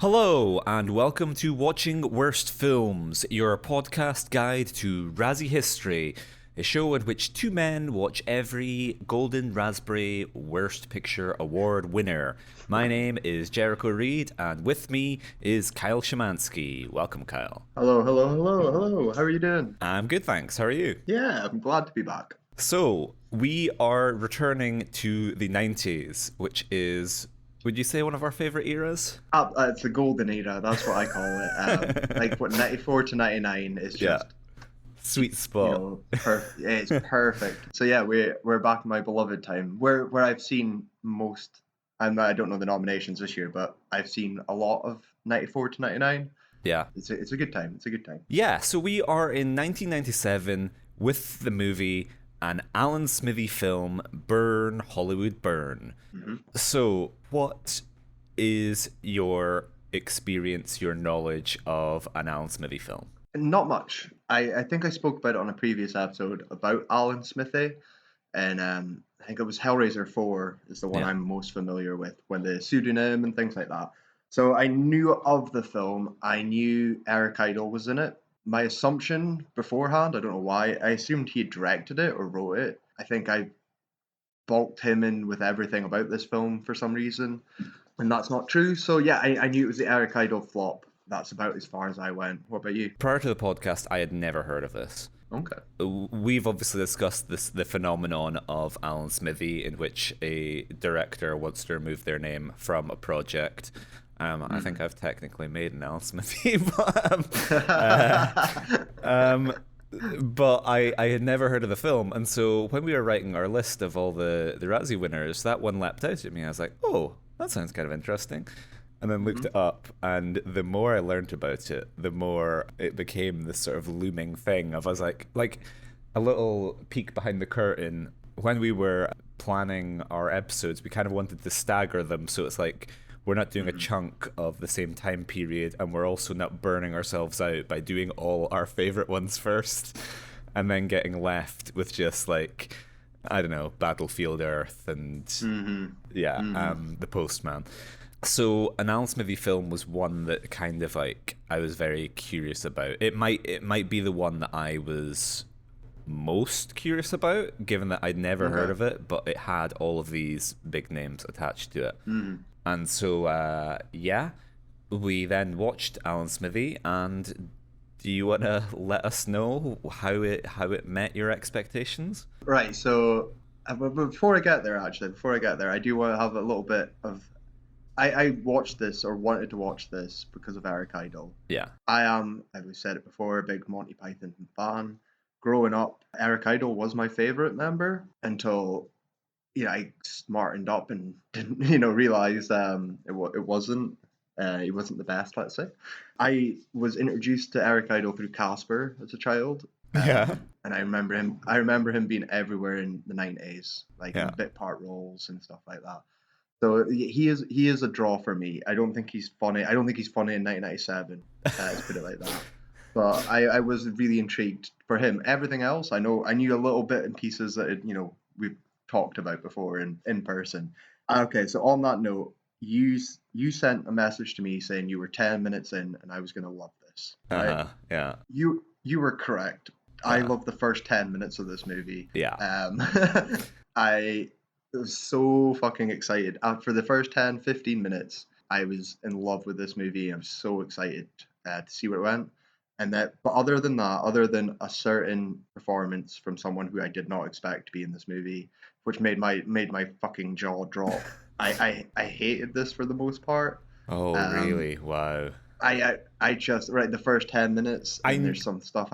Hello, and welcome to Watching Worst Films, your podcast guide to Razzie history, a show in which two men watch every Golden Raspberry Worst Picture Award winner. My name is Jericho Reed, and with me is Kyle Szymanski. Welcome, Kyle. Hello. How are you doing? I'm good, thanks. How are you? Yeah, I'm glad to be back. So, we are returning to the 90s, which is, would you say, one of our favourite eras? It's the golden era, that's what I call it. Like, 94 to 99 is just, Sweet spot. It's perfect. So yeah, we're back in my beloved time, where I've seen most, I don't know the nominations this year, but I've seen a lot of 94 to 99. Yeah. It's a good time. It's a good time. Yeah, so we are in 1997 with the movie An Alan Smithee Film, Burn, Hollywood Burn. Mm-hmm. So what is your experience, your knowledge of An Alan Smithee Film? Not much. I think I spoke about it on a previous episode about Alan Smithee, and I think it was Hellraiser 4 is the one I'm most familiar with, when the pseudonym and things like that. So I knew of the film. I knew Eric Idle was in it. My assumption beforehand, I don't know why, I assumed he had directed it or wrote it. I think I bulked him in with everything about this film for some reason, and that's not true. So yeah, I knew it was the Eric Idle flop. That's about as far as I went. What about you? Prior to the podcast, I had never heard of this. Okay. We've obviously discussed the phenomenon of Alan Smithee, in which a director wants to remove their name from a project. I think I've technically made an Alan Smithee, but I had never heard of the film, and so when we were writing our list of all the Razzie winners, that one leapt out at me. I was like, oh, that sounds kind of interesting. And then looked it up, and the more I learned about it, the more it became this sort of looming thing. I was like a little peek behind the curtain. When we were planning our episodes, we kind of wanted to stagger them, so it's like we're not doing a chunk of the same time period, and we're also not burning ourselves out by doing all our favorite ones first, and then getting left with just like, I don't know, Battlefield Earth and The Postman. So An Alan Smithee Film was one that kind of like I was very curious about. It might be the one that I was most curious about, given that I'd never heard of it, but it had all of these big names attached to it. And so we then watched Alan Smithee. And do you want to let us know how it met your expectations? Right. So before I get there, I do want to have a little bit of. I watched this, or wanted to watch this, because of Eric Idle. Yeah. I am, as we said it before, a big Monty Python fan. Growing up, Eric Idle was my favorite member until, I smartened up and didn't, realize it wasn't. He wasn't the best, let's say. I was introduced to Eric Idle through Casper as a child. Yeah. And I remember him being everywhere in the 90s, like in bit part roles and stuff like that. So he is a draw for me. I don't think he's funny. I don't think he's funny in 1997. Let's put it like that. But I was really intrigued for him. Everything else, I knew a little bit in pieces that we've talked about before in person. Okay, so on that note, you sent a message to me saying you were 10 minutes in and I was gonna love this. Right? Yeah. You were correct. I love the first 10 minutes of this movie. Yeah. I was so fucking excited. For the first 10, 15 minutes, I was in love with this movie. I was so excited to see where it went. But other than a certain performance from someone who I did not expect to be in this movie, which made my fucking jaw drop, I hated this for the most part. Oh, really? Wow. I just the first 10 minutes, and there's some stuff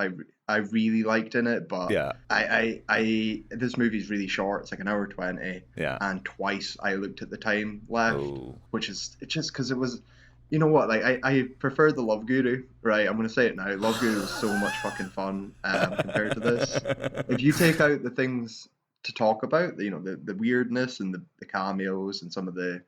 I really liked in it, but this movie's really short. It's like an hour 20. Yeah. And twice I looked at the time left, which is just because it was, you know what? Like I prefer the Love Guru, right? I'm gonna say it now. Love Guru was so much fucking fun compared to this. If you take out the things to talk about, the weirdness and the cameos and some of the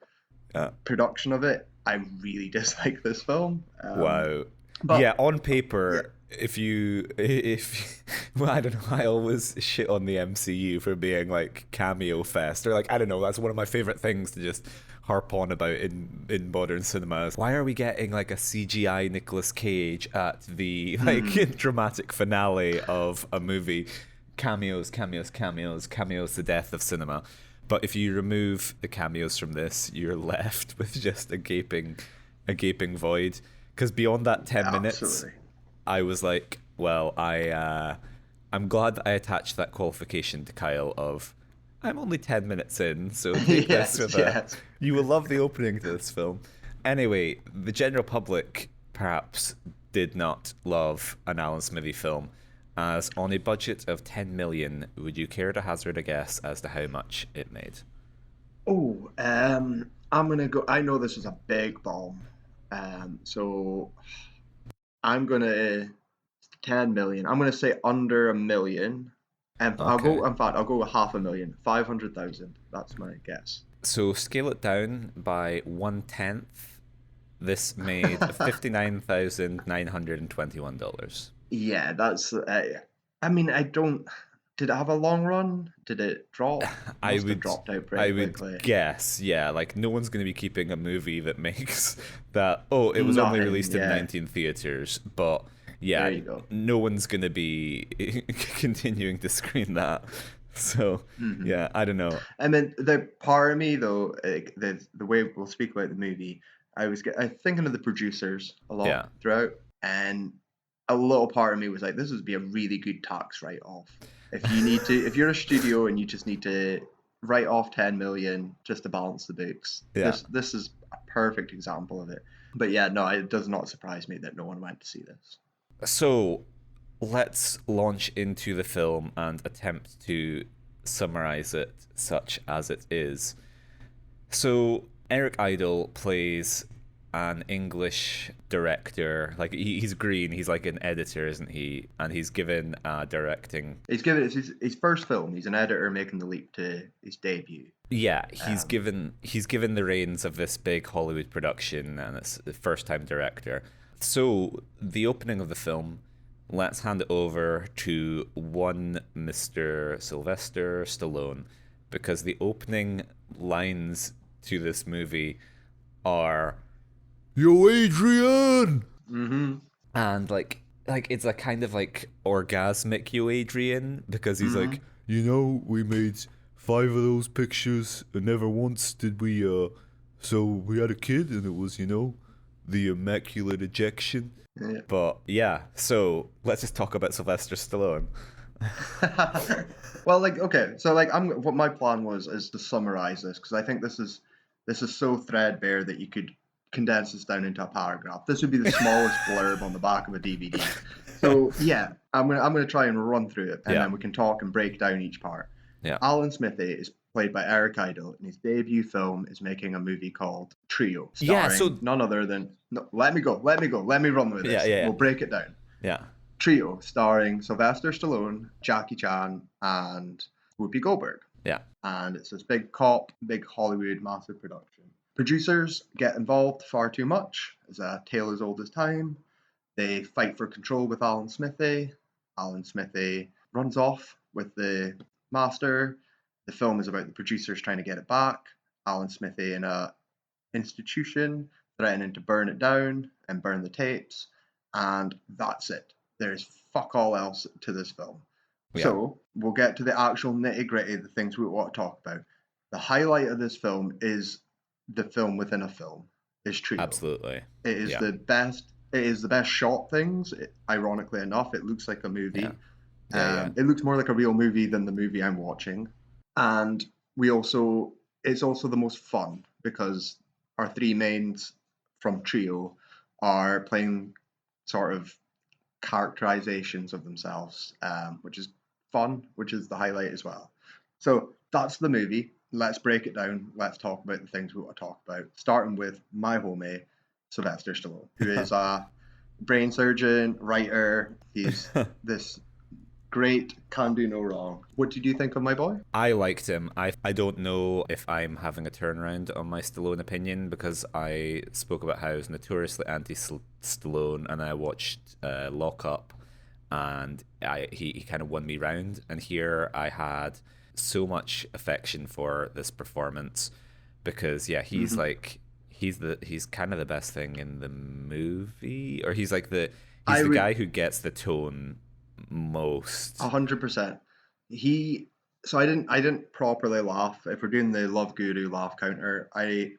production of it, I really dislike this film. Wow. But, on paper, if well, I don't know, I always shit on the MCU for being like cameo fest, or like, I don't know, that's one of my favorite things to just harp on about in modern cinemas. Why are we getting like a CGI Nicolas Cage at the like dramatic finale of a movie? Cameos, cameos, cameos, cameos, the death of cinema. But if you remove the cameos from this, you're left with just a gaping void. Because beyond that 10 minutes, Absolutely. I was like, well, I'm glad that I attached that qualification to Kyle of I'm only 10 minutes in, so take this Yes, with yes. you will love the opening to this film. Anyway, the general public perhaps did not love An Alan Smithee Film, as on a budget of 10 million, would you care to hazard a guess as to how much it made? Oh, I'm gonna go. I know this is a big bomb. So I'm gonna 10 million. I'm gonna say under a million. And I'll Okay. go, in fact, I'll go with half a million. 500,000. That's my guess. So scale it down by 1/10. This made $59,921. Yeah, that's. I mean, I don't. Did it have a long run? Did it drop? I Must have would dropped out I pretty would quickly. guess, yeah, like no one's going to be keeping a movie that makes that, oh, it was only Nothing. released in Yeah, 19 theaters, but there yeah, you go. no one's going to be continuing to screen that. So, Hmm. yeah, I don't know. And then the part of me though, like, the way we'll speak about the movie, I thinking of the producers a lot Yeah. throughout, and a little part of me was like, this would be a really good tax write off. If you're a studio and you just need to write off 10 million just to balance the books, Yeah. this is a perfect example of it. But yeah, no, it does not surprise me that no one went to see this. So, let's launch into the film and attempt to summarize it such as it is. So Eric Idle plays an English director. Like he's green. He's like an editor, isn't he? And he's given directing. He's given it's his first film. He's an editor making the leap to his debut. Yeah, Um, he's given the reins of this big Hollywood production, and it's the first time director. So the opening of the film, let's hand it over to one Mr. Sylvester Stallone, because the opening lines to this movie are "Yo, Adrian," mhm. and like it's a kind of like orgasmic "Yo, Adrian," because he's Mhm. like, we made five of those pictures, and never once did we. So we had a kid, and it was the immaculate ejection. Yeah. But yeah, so let's just talk about Sylvester Stallone. Well, like okay, so like I'm what my plan was is to summarize this because I think this is so threadbare that you could condense this down into a paragraph. This would be the smallest blurb on the back of a DVD. So yeah, I'm gonna try and run through it, and Yeah, then we can talk and break down each part. yeah, Alan Smithee is played by Eric Idle, and his debut film is making a movie called Trio, yeah. starring So none other than no. Let me run with yeah, this. yeah, We'll break it down. yeah, Trio starring Sylvester Stallone, Jackie Chan, and Whoopi Goldberg. yeah, And it's this big cop, big Hollywood, massive production. Producers get involved far too much. It's a tale as old as time. They fight for control with Alan Smithee. Alan Smithee runs off with the master. The film is about the producers trying to get it back. Alan Smithee in a institution threatening to burn it down and burn the tapes. And that's it. There's fuck all else to this film. yeah. So we'll get to the actual nitty gritty, the things we want to talk about. The highlight of this film is the film within a film, is Trio. Absolutely. It is Yeah, the best. It is the best shot things. Ironically enough, it looks like a yeah, movie. yeah, yeah, It looks more like a real movie than the movie I'm watching. And it's also the most fun because our three mains from Trio are playing sort of characterizations of themselves, which is fun, which is the highlight as well. So that's the movie. Let's break it down. Let's talk about the things we want to talk about, starting with my homie, Sylvester Stallone, who is a brain surgeon, writer. He's this great, can do no wrong. What did you think of my boy? I liked him. I don't know if I'm having a turnaround on my Stallone opinion because I spoke about how I was notoriously anti Stallone and I watched Lock Up and he kind of won me round. And here I had so much affection for this performance because yeah, he's Hmm. like he's kind of the best thing in the movie, or he's I the would guy who gets the tone most. 100%. He so I didn't properly laugh. If we're doing the Love Guru laugh counter, I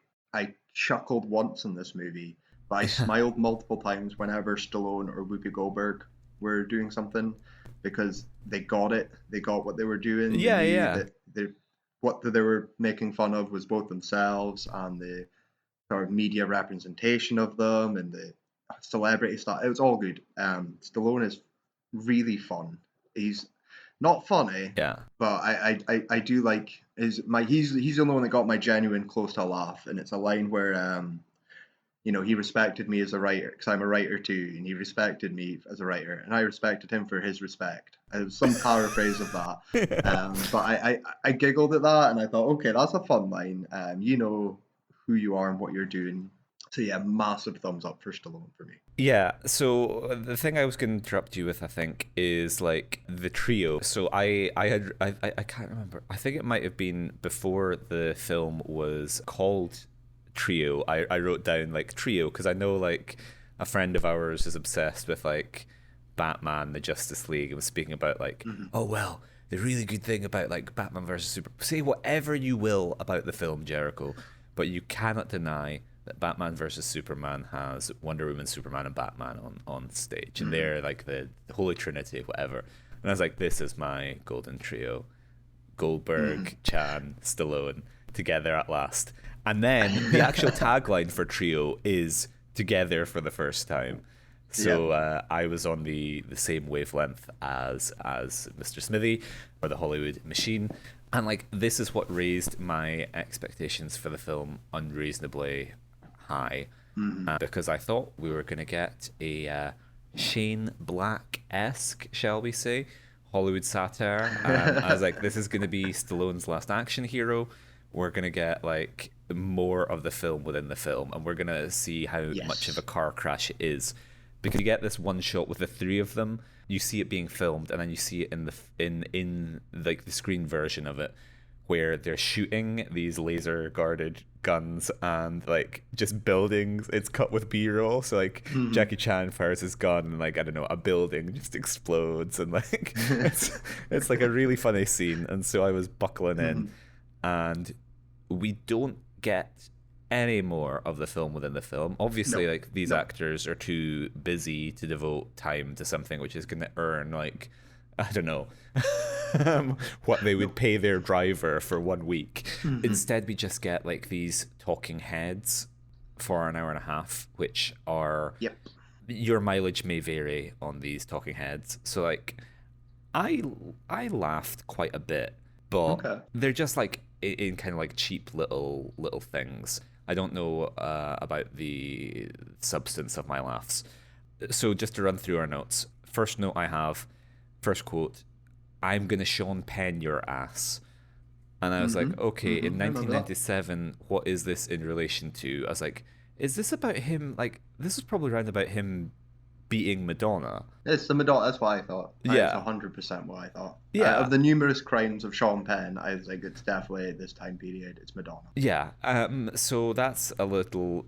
chuckled once in this movie, but I smiled multiple times whenever Stallone or Whoopi Goldberg were doing something because they got it. They got what they were doing. They Yeah, knew yeah. that what they were making fun of was both themselves and the sort of media representation of them and the celebrity stuff. It was all good. Stallone is really fun. He's not funny, Yeah. but I do like he's the only one that got my genuine close to a laugh, and it's a line where he respected me as a writer because I'm a writer too, and he respected me as a writer, and I respected him for his respect. It was some paraphrase of that, but I giggled at that, and I thought, okay, that's a fun line. You know who you are and what you're doing. So yeah, massive thumbs up for Stallone for me. Yeah, so the thing I was going to interrupt you with, I think, is like the trio. So I can't remember. I think it might have been before the film was called Trio. I wrote down like trio because I know like a friend of ours is obsessed with like Batman, the Justice League, and was speaking about like, Hmm. oh well, the really good thing about like Batman versus Super. Say whatever you will about the film, Jericho, but you cannot deny that Batman versus Superman has Wonder Woman, Superman, and Batman on stage, and Hmm. they're like the Holy Trinity of whatever. And I was like, this is my golden trio: Goldberg, Hmm. Chan, Stallone together at last. And then the actual tagline for trio is together for the first time. Yeah. So I was on the same wavelength as Mr. Smithee or the Hollywood Machine, and like this is what raised my expectations for the film unreasonably high, Hmm. because I thought we were gonna get a Shane Black esque, shall we say, Hollywood satire. I was like, this is gonna be Stallone's last action hero. We're gonna get like more of the film within the film, and we're gonna see how much of a Yes. car crash it is, because you get this one shot with the three of them. You see it being filmed, and then you see it in in like the screen version of it, where they're shooting these laser guarded guns and like just buildings. It's cut with B-roll, so like Hmm. Jackie Chan fires his gun and like I don't know, a building just explodes, and like it's like a really funny scene. And so I was buckling in, Hmm. and we don't get any more of the film within the film. Obviously, No. like these No. actors are too busy to devote time to something which is going to earn like I don't know what they would No. pay their driver for 1 week. Hmm. Instead, we just get like these talking heads for an hour and a half, which are Yep. your mileage may vary on these talking heads. So like I I laughed quite a bit, but Okay. they're just like in kind of like cheap little things. I don't know about the substance of my laughs. So just to run through our notes. First note I have, first quote, I'm gonna Sean Penn your ass. And I was Hmm. like, okay, in I remember that. 1997, what is this in relation to? I was like, is this about him? Like, this is probably around about him beating Madonna. It's the Madonna. That's what I thought. It's Yeah, 100% what I thought. yeah. Of the numerous crimes of Sean Penn, I was like, it's definitely this time period. It's Madonna. Yeah, so that's a little,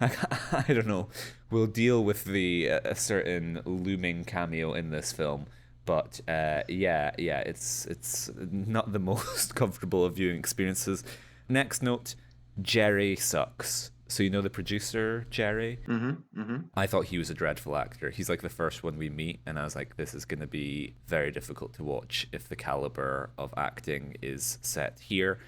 I don't know. We'll deal with the a certain looming cameo in this film, but yeah, it's not the most comfortable of viewing experiences. Next note, Jerry sucks. So you know the producer, Jerry? Hmm. Hmm. I thought he was a dreadful actor. He's like the first one we meet, and I was like, this is going to be very difficult to watch if the caliber of acting is set here.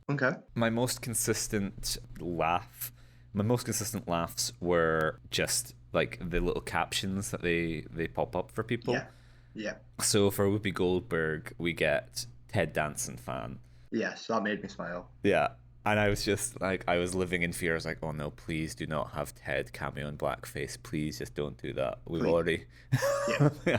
Okay. my most consistent laugh my most consistent laughs were just like the little captions that they pop up for people. Yeah. Yeah. So for Whoopi Goldberg we get Ted Danson fan. Yes, that made me smile. Yeah, and I was just like, I was living in fear. I was like, oh no, please do not have Ted cameo in blackface, please just don't do that, we've Please. already Yeah. yeah.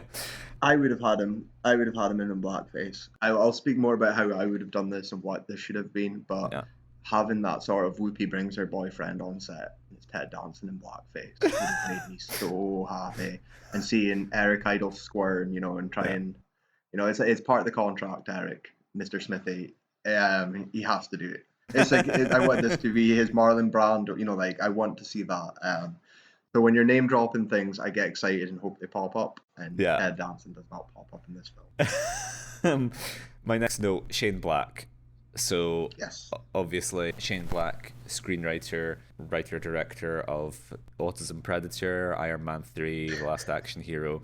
I would have had him. I would have had him in blackface. I'll speak more about how I would have done this and what this should have been, but Yeah, having that sort of Whoopi brings her boyfriend on set, it's Ted Danson in blackface would have made me so happy. And seeing Eric Idle squirm, and try Yeah. and, it's part of the contract, Eric, Mr. Smithy. He has to do it. It's like I want this to be his Marlon Brando, like I want to see that. So when you're name dropping things, I get excited and hope they pop up. And Yeah. Ted Danson does not pop up in this um, film. my next note, Shane Black. So Yes. obviously Shane Black, screenwriter, writer, director of Autism Predator, Iron Man 3, The Last Action Hero,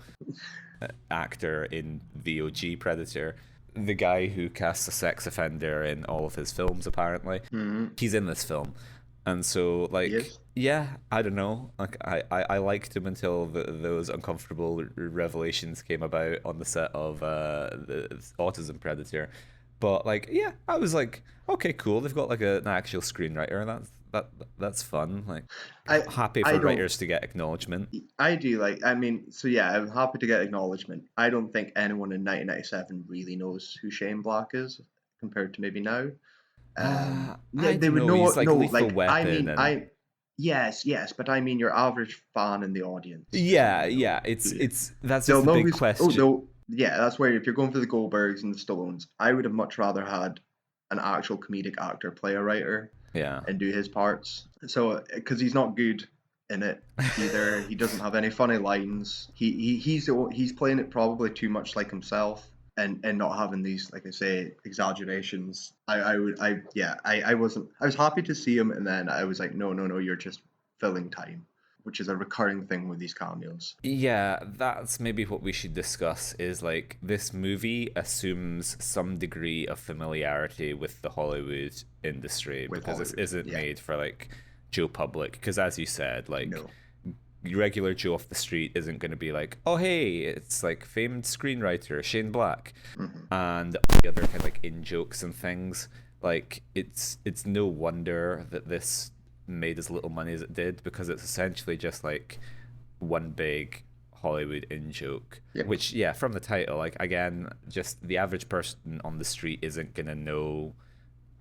actor in VOG Predator, the guy who casts a sex offender in all of his films apparently. Mm-hmm. He's in this film. And so, like, yeah, I don't know. Like, I liked him until those uncomfortable revelations came about on the set of the Autism Predator. But like, yeah, I was like, okay, cool. They've got like an actual screenwriter, and that's fun. Like, happy for writers to get acknowledgement. I do I'm happy to get acknowledgement. I don't think anyone in 1997 really knows who Shane Black is compared to maybe now. I They don't would know. know. He's like No, Lethal like Weapon, yes, but I mean your average fan in the audience. yeah. It's that's They'll just the know big question. that's where if you're going for the Goldbergs and the Stallones, I would have much rather had an actual comedic actor play a writer. Yeah. And do his parts. So, because he's not good in it either, he doesn't have any funny lines. He's playing it probably too much like himself, and not having these, like I say, exaggerations. I was happy to see him, and then I was like, no, you're just filling time, which is a recurring thing with these cameos. Yeah, that's maybe what we should discuss is like this movie assumes some degree of familiarity with the Hollywood industry because this isn't made for like Joe Public. Because as you said, like regular Joe off the street isn't going to be like, oh hey, it's like famed screenwriter Shane Black, and the other kind of like in jokes and things. Like it's no wonder that this made as little money as it did because it's essentially just like one big Hollywood in joke. Which, yeah, from the title, like again, just the average person on the street isn't gonna know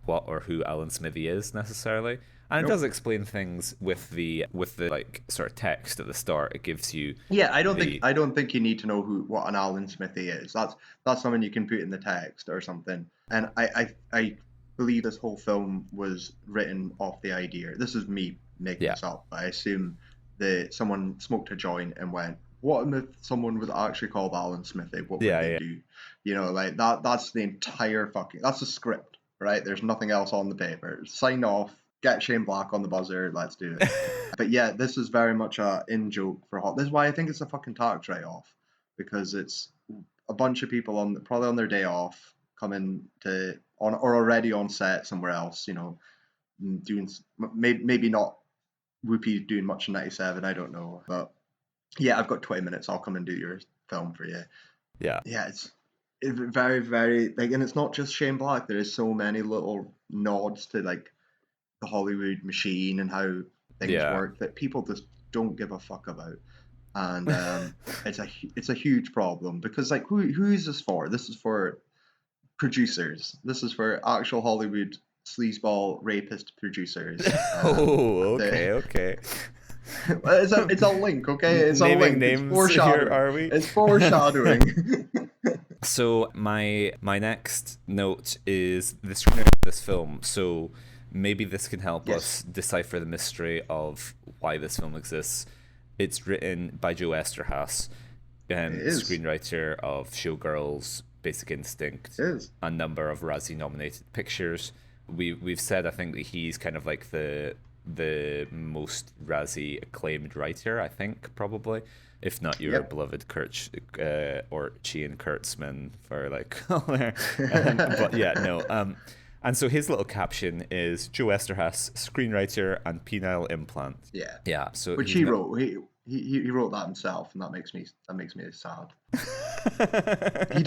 what or who Alan Smithee is necessarily. And it does explain things with the like sort of text at the start. It gives you I don't think you need to know what an Alan Smithee is. That's something you can put in the text or something. And I believe this whole film was written off the idea. This is me making this up. I assume that someone smoked a joint and went, what if someone was actually called Alan Smithee? What would they do? Like that's the entire that's the script, right? There's nothing else on the paper. Sign off, get Shane Black on the buzzer, let's do it. But yeah, this is very much a in-joke for Hot. This is why I think it's a fucking tax write-off, because it's a bunch of people probably on their day off coming or already on set somewhere else, doing maybe not Whoopi doing much in 97, I don't know. But yeah, I've got 20 minutes, I'll come and do your film for you. Yeah, it's very, very, like, and it's not just Shane Black. There is so many little nods to like the Hollywood machine and how things work that people just don't give a fuck about. And it's a huge problem because like who is this for? This is for producers. This is for actual Hollywood sleazeball rapist producers. Okay. It's a link, okay? It's Naming a link. names it's foreshadowing. here, are we? It's foreshadowing. So my next note is the screenwriter of this film. So maybe this can help us decipher the mystery of why this film exists. It's written by Joe Esterhaas, screenwriter of Showgirls, Basic Instinct, a number of Razzie-nominated pictures. We've said, I think, that he's kind of like the most Razzie acclaimed writer, I think, probably, if not your beloved Kurt or Chian Kurtzman for like but yeah, no. And so his little caption is Joe Esterhaas, screenwriter and penile implant. Yeah. So which he wrote. He wrote that himself, and that makes me sad. He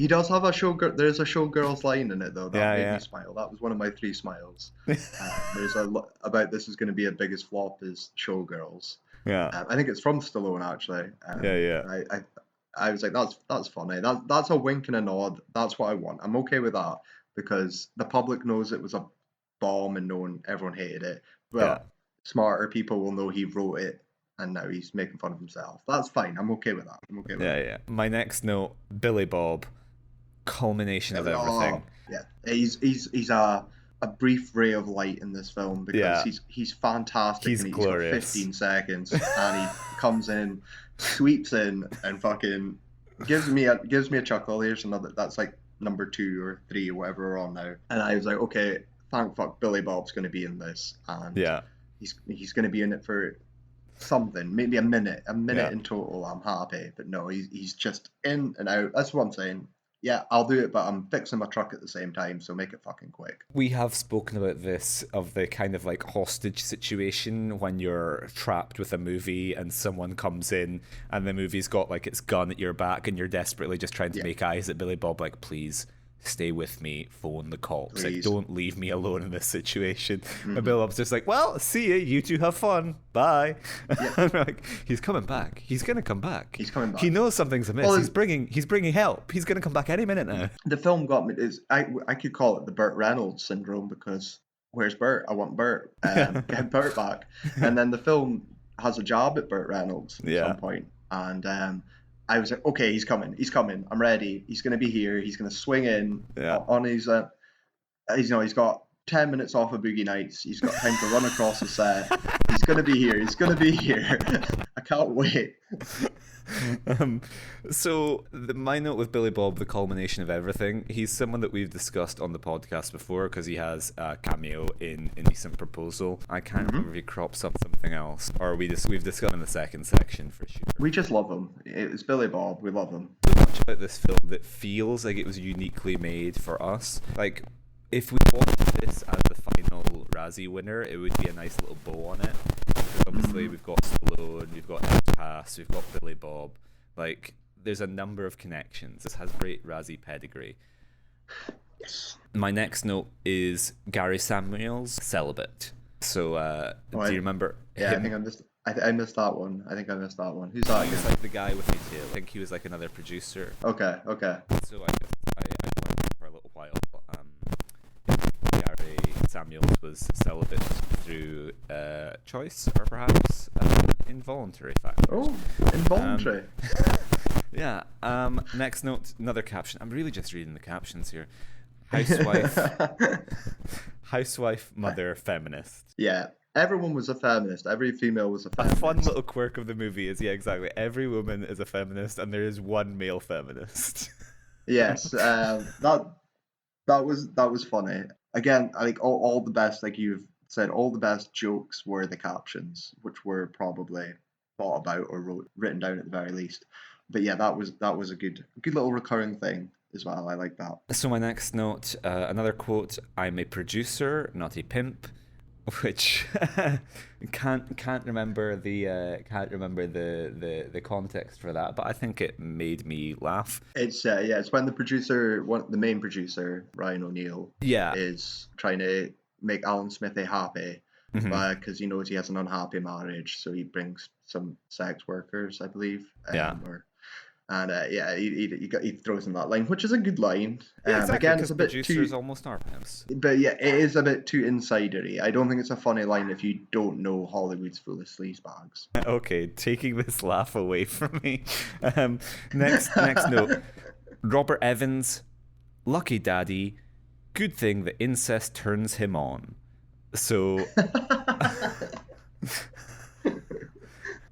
does have a showgirl. There's a Showgirls line in it though that made me smile. That was one of my 3 smiles. There's about this is going to be a biggest flop is Showgirls. I think it's from Stallone actually. I was like, that's funny. That's a wink and a nod. That's what I want. I'm okay with that because the public knows it was a bomb and everyone hated it. But smarter people will know he wrote it, and now he's making fun of himself. That's fine. I'm okay with that. I'm okay with that. Yeah. My next note, Billy Bob, culmination of everything. Yeah, he's a brief ray of light in this film because he's fantastic. He's glorious. Got 15 seconds, and he comes in, sweeps in, and fucking gives me a chuckle. Here's another. That's like number 2 or 3 or whatever we're on now. And I was like, okay, thank fuck, Billy Bob's going to be in this, and he's going to be in it for something, maybe a minute in total. I'm happy, but no, he's just in and out. That's what I'm saying. Yeah, I'll do it, but I'm fixing my truck at the same time, so make it fucking quick. We have spoken about this, of the kind of like hostage situation when you're trapped with a movie and someone comes in and the movie's got like its gun at your back and you're desperately just trying to make eyes at Billy Bob like, please stay with me, phone the cops. Like, don't leave me alone in this situation. And Billy Bob's just like, well, see you two have fun, bye. And we're like, he's coming back, he's gonna come back, he knows something's amiss. Well, he's bringing help, he's gonna come back any minute now. The film got me, I could call it the Burt Reynolds syndrome, because where's Burt? I want Burt. Get Burt back. And then the film has a jab at Burt Reynolds at some point, and I was like, okay, he's coming, I'm ready, he's going to be here, he's going to swing in on his, he's got 10 minutes off of Boogie Nights, he's got time to run across the set, he's going to be here, I can't wait. So my note with Billy Bob, the culmination of everything, he's someone that we've discussed on the podcast before because he has a cameo in Indecent Proposal. I can't remember if he crops up something else, or we've discussed him in the second section for sure. We just love him. It's Billy Bob, we love him. So much about this film that feels like it was uniquely made for us. Like, if we watched this as the final Razzie winner, it would be a nice little bow on it. Because obviously we've got Stallone, we've got El Pass, we've got Billy Bob. Like, there's a number of connections. This has great Razzie pedigree. Yes. My next note is Gary Samuels, Celibate. So, do you remember him? I think I missed that one. Who's that? He was like the guy with the tail. I think he was like another producer. Okay. So I went for a little while. Gary Samuels was celibate through choice, or perhaps involuntary factors. Oh, involuntary. Yeah. Next note, another caption. I'm really just reading the captions here. Housewife, mother, feminist. Yeah. Everyone was a feminist. Every female was a feminist. A fun little quirk of the movie is, exactly. Every woman is a feminist, and there is one male feminist. Yes. That was funny. Again, like all the best, like you've said, all the best jokes were the captions, which were probably thought about or written down at the very least. But yeah, that was a good little recurring thing as well. I like that. So my next note, another quote: "I'm a producer, not a pimp," which can't remember the context for that, but I think it made me laugh. It's when the main producer, Ryan O'Neal, is trying to make Alan Smithee happy, because he knows he has an unhappy marriage, so he brings some sex workers, I believe. He throws in that line, which is a good line. Yeah, exactly, again, it's a bit producers too, almost are pimps. But yeah, it is a bit too insidery. I don't think it's a funny line if you don't know Hollywood's full of sleazebags. Okay, taking this laugh away from me. Next note: Robert Evans, lucky daddy. Good thing that incest turns him on. So.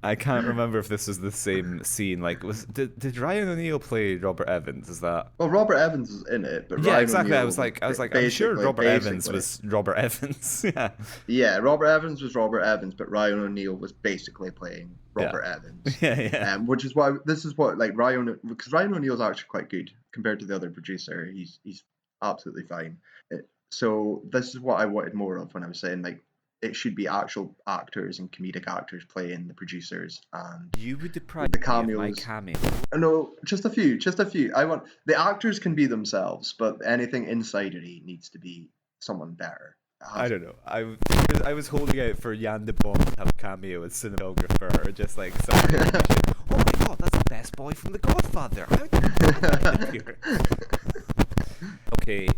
I can't remember if this was the same scene. Like, did Ryan O'Neal play Robert Evans? Is that? Well, Robert Evans is in it, but Ryan exactly. O'Neal I was like, I'm sure Robert Evans was Robert Evans. Yeah. Yeah, Robert Evans was Robert Evans, but Ryan O'Neal was basically playing Robert Evans. Yeah. Which is why because Ryan O'Neal's actually quite good compared to the other producer. He's absolutely fine. So this is what I wanted more of when I was saying, like, it should be actual actors and comedic actors playing the producers, and you would deprive the me of my cameo. No, just a few. I want the actors can be themselves, but anything insidery needs to be someone better. I don't know. I was holding out for Jan de Bont to have a cameo as cinematographer, or just like something. Oh my god, that's the best boy from The Godfather. How did you get here? Okay,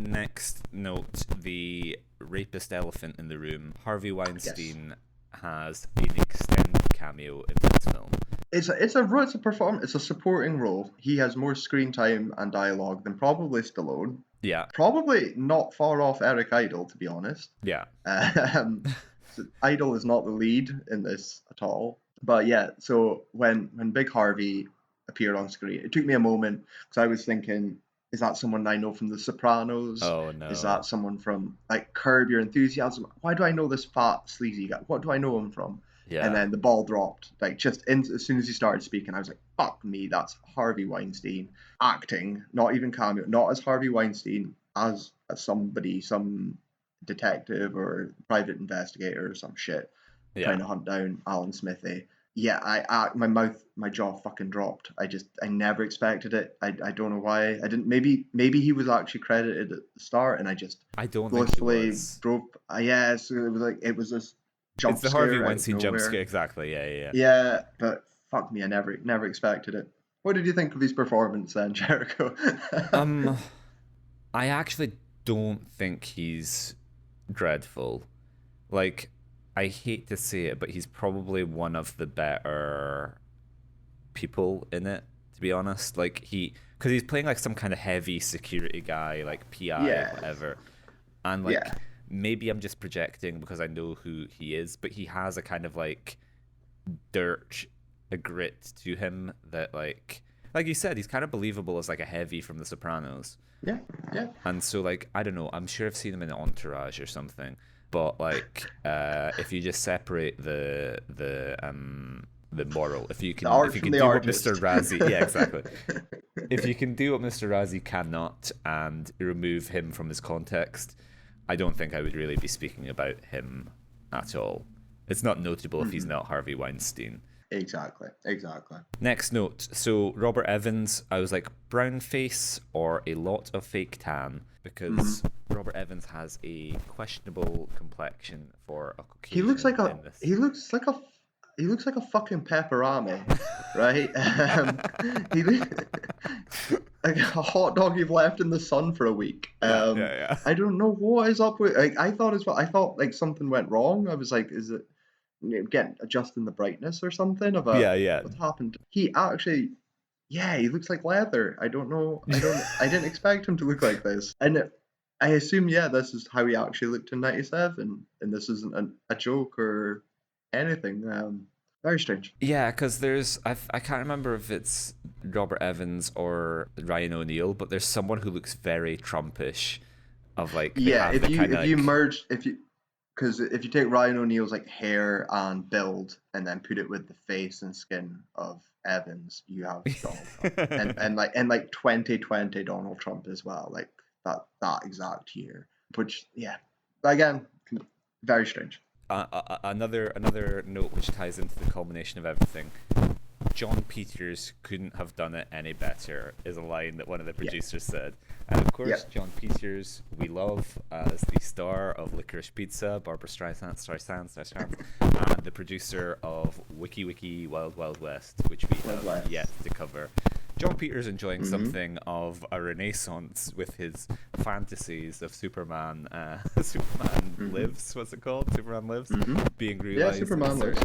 Next note, the rapist elephant in the room. Harvey Weinstein has an extended cameo in this film. It's a performance. It's a supporting role. He has more screen time and dialogue than probably Stallone. Yeah. Probably not far off Eric Idle, to be honest. Yeah. So Idle is not the lead in this at all. But yeah, so when Big Harvey appeared on screen, it took me a moment because I was thinking, is that someone I know from The Sopranos? Oh no. Is that someone from like Curb Your Enthusiasm? Why do I know this fat sleazy guy? What do I know him from? Yeah. And then the ball dropped. Like as soon as he started speaking, I was like, "Fuck me, that's Harvey Weinstein acting, not even cameo, not as Harvey Weinstein, as somebody, some detective or private investigator or some shit, trying to hunt down Alan Smithee." Yeah, my jaw fucking dropped. I never expected it. I don't know why. I didn't. Maybe he was actually credited at the start, and I don't think he was. Broke. Yeah, so it was this jump scare. It's the Harvey Weinstein jump scare. Exactly. Yeah. Yeah, but fuck me, I never expected it. What did you think of his performance then, Jericho? I actually don't think he's dreadful. Like, I hate to say it, but he's probably one of the better people in it, to be honest. Like, because he's playing like some kind of heavy security guy, like PI, whatever. And like, maybe I'm just projecting because I know who he is, but he has a kind of like a grit to him that like you said, he's kind of believable as like a heavy from The Sopranos. Yeah. And so like, I don't know, I'm sure I've seen him in Entourage or something. But like, if you just separate the moral, if you can do what Mr. Razzie, yeah, exactly. If you can do what Mr. Razzie cannot and remove him from his context, I don't think I would really be speaking about him at all. It's not notable if he's not Harvey Weinstein. Exactly. Next note. So Robert Evans, I was like, brown face or a lot of fake tan, because Robert Evans has a questionable complexion for a Caucasian. He looks like a fucking pepperami, right? Like a hot dog you've left in the sun for a week. Yeah. I don't know what is up with. Like, I thought like something went wrong. I was like, is it adjusting the brightness or something? What happened? He actually, he looks like leather. I don't know. I didn't expect him to look like this. And I assume, this is how he actually looked in '97, and this isn't a joke or anything. Very strange. Yeah, because I can't remember if it's Robert Evans or Ryan O'Neal, but there's someone who looks very Trumpish. Of like, if you take Ryan O'Neal's like hair and build and then put it with the face and skin of Evans, you have Donald Trump. and like 2020 Donald Trump as well, like that exact year. Which again, very strange. Another note which ties into the culmination of everything. John Peters couldn't have done it any better, is a line that one of the producers said. And of course, John Peters, we love as the star of Licorice Pizza, Barbara Streisand, and the producer of Wiki Wiki Wild Wild West, which we have yet to cover. John Peters enjoying something of a renaissance with his fantasies of Superman. Superman Lives, what's it called? Superman Lives, being realized. Yeah, Superman Lives.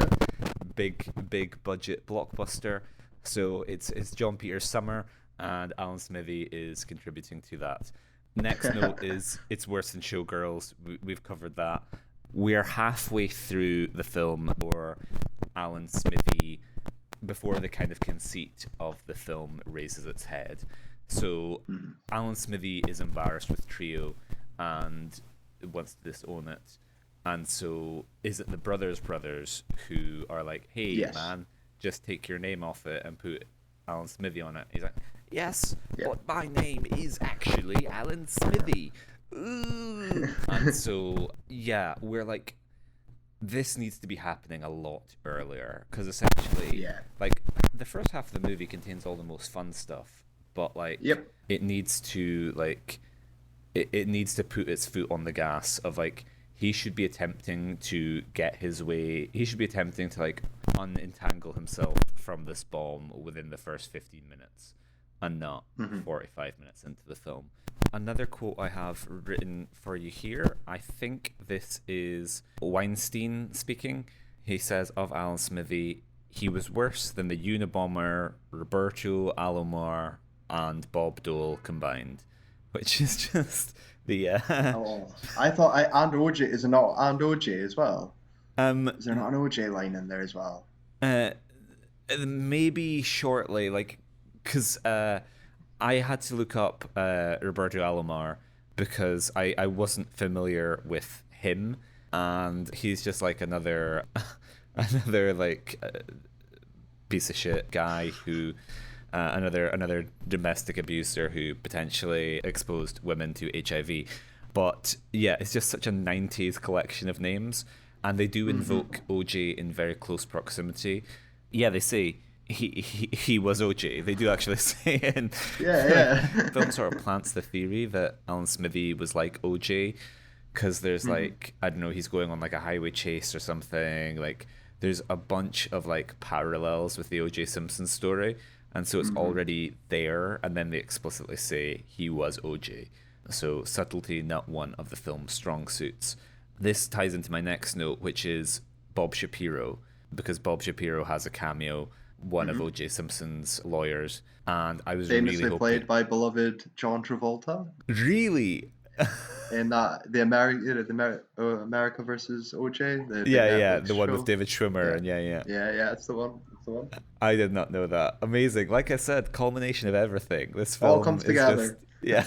Big budget blockbuster. So it's John Peters' summer, and Alan Smithee is contributing to that. Next note is it's worse than Showgirls. We've covered that. We're halfway through the film, or Alan Smithee, before the kind of conceit of the film raises its head. So Alan Smithee is embarrassed with Trio and wants to disown it. And so is it the brothers who are like, hey, man, just take your name off it and put Alan Smithee on it? He's like, yes, but my name is actually Alan Smithee. Ooh. And so, we're like, this needs to be happening a lot earlier, because essentially, like, the first half of the movie contains all the most fun stuff, but like, it needs to like, it needs to put its foot on the gas of like, he should be attempting to get his way. He should be attempting to like unentangle himself from this bomb within the first 15 minutes, and not 45 minutes into the film. Another quote I have written for you here. I think this is Weinstein speaking. He says of Alan Smithee, he was worse than the Unabomber, Roberto Alomar, and Bob Dole combined, which is just the Oh, I thought and OJ is it not and OJ as well? um Is there not an OJ line in there as well? uh maybe shortly, like, because I had to look up Roberto Alomar because I wasn't familiar with him, and he's just like another another like piece of shit guy who another domestic abuser who potentially exposed women to HIV. But yeah, it's just such a 90s collection of names, and they do invoke OJ in very close proximity. Yeah, they say he was OJ. They do actually say it, and Yeah, like, yeah. film sort of plants the theory that Alan Smithee was like OJ, because there's like, I don't know, he's going on like a highway chase or something. Like there's a bunch of like parallels with the OJ Simpson story, and so it's already there. And then they explicitly say he was OJ. So subtlety, not one of the film's strong suits. This ties into my next note, which is Bob Shapiro, because Bob Shapiro has a cameo, one of OJ Simpson's lawyers, and I was really Famously hoping. played by beloved John Travolta Really? in that the America, America versus OJ, the big Yeah, Netflix the one with show. David Schwimmer, Yeah, and yeah. yeah, it's the one. It's the one. I did not know that. Amazing. Like I said, culmination of everything. This All film comes is just, together. yeah.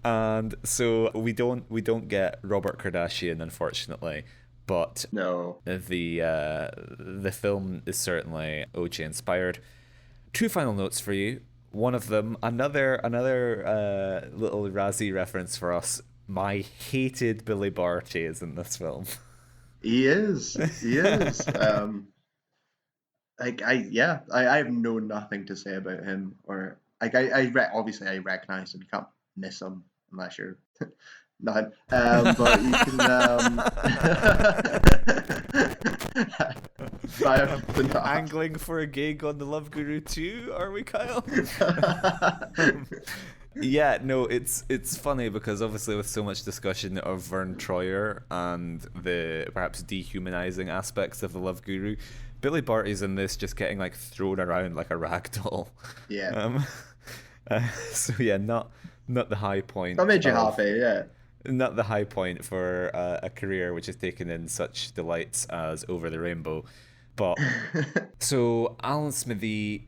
And so we don't get Robert Kardashian, unfortunately, but No. the film is certainly OJ inspired. Two final notes for you. One of them, another little Razzie reference for us. My hated Billy Barty is in this film. He is. He is. Like I have nothing to say about him or like obviously I recognize him. You can't miss him unless you're none. But you can I have to not. Angling for a gig on the Love Guru 2, are we, Kyle? Yeah, no, it's funny because obviously with so much discussion of Vern Troyer and the perhaps dehumanizing aspects of the Love Guru, Billy Barty's in this just getting like thrown around like a rag doll. Yeah. Um, so yeah, not the high point. That made you of happy, yeah. Not the high point for a career which has taken in such delights as Over the Rainbow. But so Alan Smithee,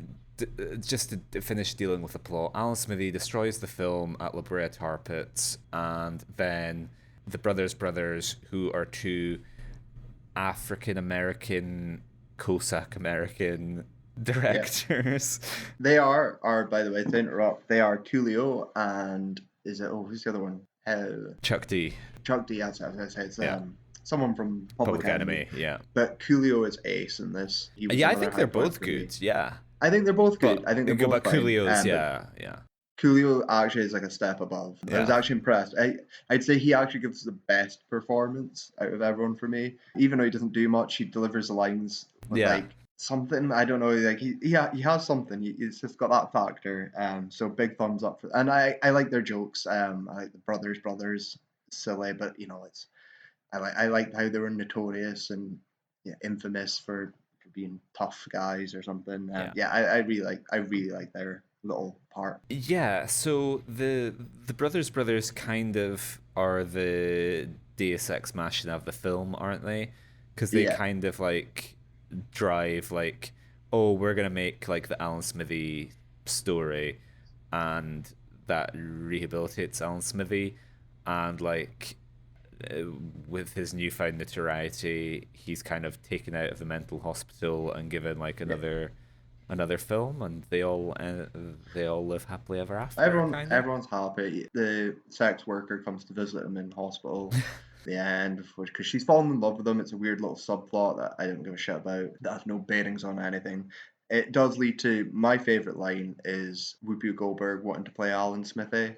just to finish dealing with the plot, Alan Smithee destroys the film at La Brea Tar Pits, and then the brothers, who are two African American, Cossack American directors. They are by the way, to interrupt, they are Coolio and is it who's the other one? Chuck D. Chuck D, that's what I was gonna say. It's Yeah. Someone from Public Enemy. Yeah. But Coolio is ace in this. He was Yeah, I another think high they're point both for me. good. Yeah. I think they're both good. But I think they're both fine. Coolio's, But yeah. Coolio actually is like a step above. I was Yeah. actually impressed. I'd say he actually gives the best performance out of everyone for me. Even though he doesn't do much, he delivers the lines with Yeah. like something. I don't know. Like he has something. He's just got that factor. So big thumbs up for. And I like their jokes. I like the brothers. Silly, but it's. I like how they were notorious and infamous for being tough guys or something. I really like their little part. Yeah, so the brothers kind of are the Deus Ex Machina of the film, aren't they? Because they Yeah. kind of like drive like, oh, we're gonna make like the Alan Smithee story, and that rehabilitates Alan Smithee, and like with his newfound notoriety, he's kind of taken out of the mental hospital and given like another film, and they all live happily ever after. Everyone's happy. The sex worker comes to visit him in hospital. The end, because she's fallen in love with him. It's a weird little subplot that I don't give a shit about. That has no bearings on anything. It does lead to my favorite line is Whoopi Goldberg wanting to play Alan Smithee at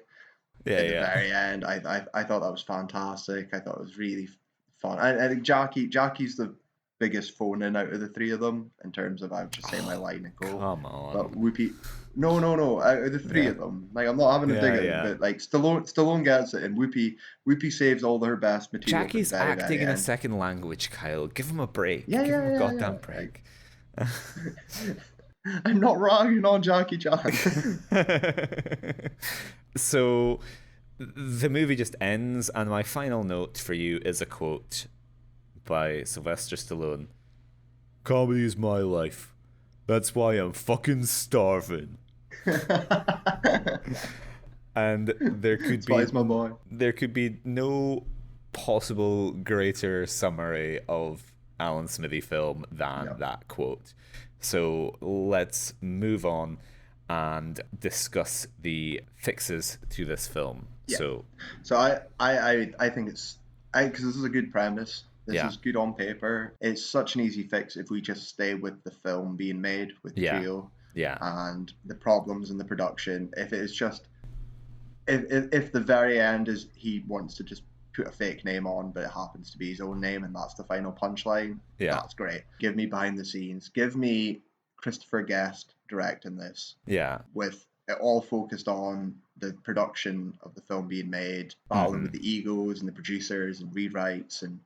the very end. I thought that was fantastic. I thought it was really fun. I think Jackie's the biggest phone in out of the three of them in terms of I would just say my line and go. Come on. But No. The three Yeah. of them. Like, I'm not having a dig Yeah, at them, yeah. but like Stallone gets it, and Whoopi saves all her best material for the Jackie's very, acting very in a end. second language, Kyle. Give him a break. Yeah, Give him yeah, a yeah, goddamn yeah. Like, break. I'm not ragging on Jackie Chan. So the movie just ends, and my final note for you is a quote by Sylvester Stallone. Comedy is my life. That's why I'm fucking starving. And Spice my boy. there could be no possible greater summary of Alan Smithee Film than Yeah. that quote. So let's move on and discuss the fixes to this film. Yeah. So So I think because this is a good premise. This yeah, is good on paper. It's such an easy fix if we just stay with the film being made with the yeah, trio yeah, and the problems in the production. If it is just if the very end is he wants to just put a fake name on, but it happens to be his own name, and that's the final punchline, yeah, that's great. Give me behind the scenes. Give me Christopher Guest directing this yeah. with it all focused on the production of the film being made, battling Mm-hmm. with the egos and the producers and rewrites and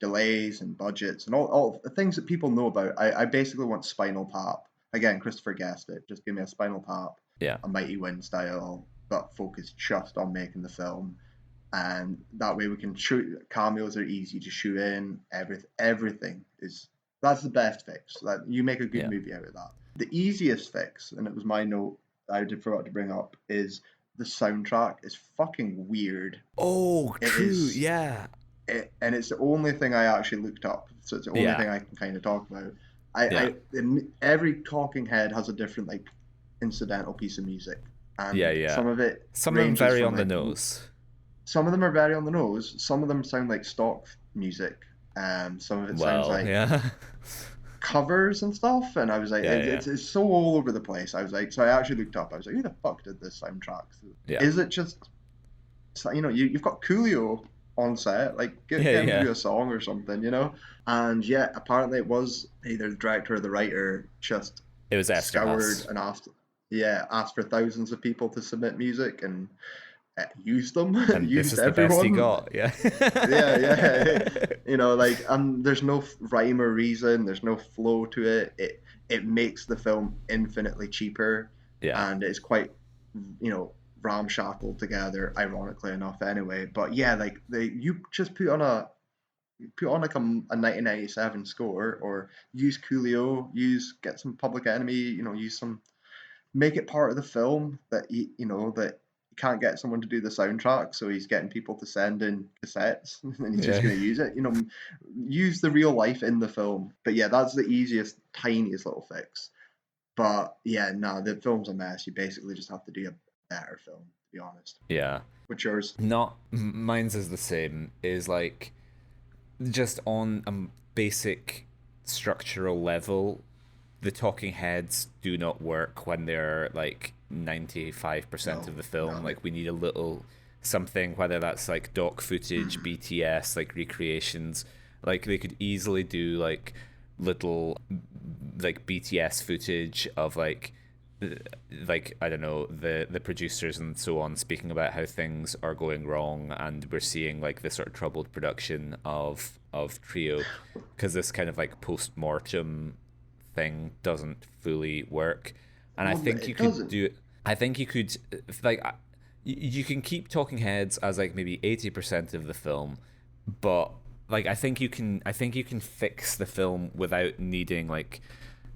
delays and budgets and all the things that people know about. I basically want Spinal Tap. Again, Christopher Guest it. Just give me a Spinal Tap, Yeah, a Mighty Wind style, but focused just on making the film. And that way we can shoot cameos are easy to shoot in. Everything is that's the best fix. That you make a good yeah. movie out of that. The easiest fix, and it was my note I did forgot to bring up, is the soundtrack is fucking weird. Oh, It true. is, Yeah, and it's the only thing I actually looked up. So it's the only yeah, thing I can kind of talk about. yeah, Every talking head has a different like incidental piece of music, yeah, and yeah. some of it Some of them ranges very from on the like nose. some of them are very on the nose. Some of them sound like stock music. Some of it sounds Well, like yeah, covers and stuff. And I was like, yeah, yeah, it's so all over the place. I was like, so I actually looked up. I was like, who the fuck did this soundtrack? yeah, Is it just, you've got Coolio on set, like yeah, get him to yeah. do a song or something, you know? And yeah, apparently it was either the director or the writer just It was scoured Eskimos. and asked for thousands of people to submit music and used them, And this used is the best he everyone. got. Yeah. Yeah. Like there's no rhyme or reason, there's no flow to it. It makes the film infinitely cheaper, Yeah. and it's quite you know ramshackle together, ironically enough anyway. But yeah, like you just put on like a 1997 score, or use Coolio, get some Public Enemy, use some, make it part of the film that that you can't get someone to do the soundtrack, so he's getting people to send in cassettes, and he's just Yeah. going to use it. Use the real life in the film. But yeah, that's the easiest, tiniest little fix. But yeah, no, the film's a mess. You basically just have to do a better film, to be honest. Yeah. What's yours? Not mine's is the same. Is like just on a basic structural level, the talking heads do not work when they're like 95% of No, the film. no. Like we need a little something, whether that's like doc footage, BTS, like recreations. Like they could easily do like little like BTS footage of like I don't know, the producers and so on speaking about how things are going wrong, and we're seeing like this sort of troubled production of Trio, because this kind of like post-mortem thing doesn't fully work. And I Well, think you it could doesn't. do it. I think you could like you can keep talking heads as like maybe 80% of the film, but like I think you can fix the film without needing like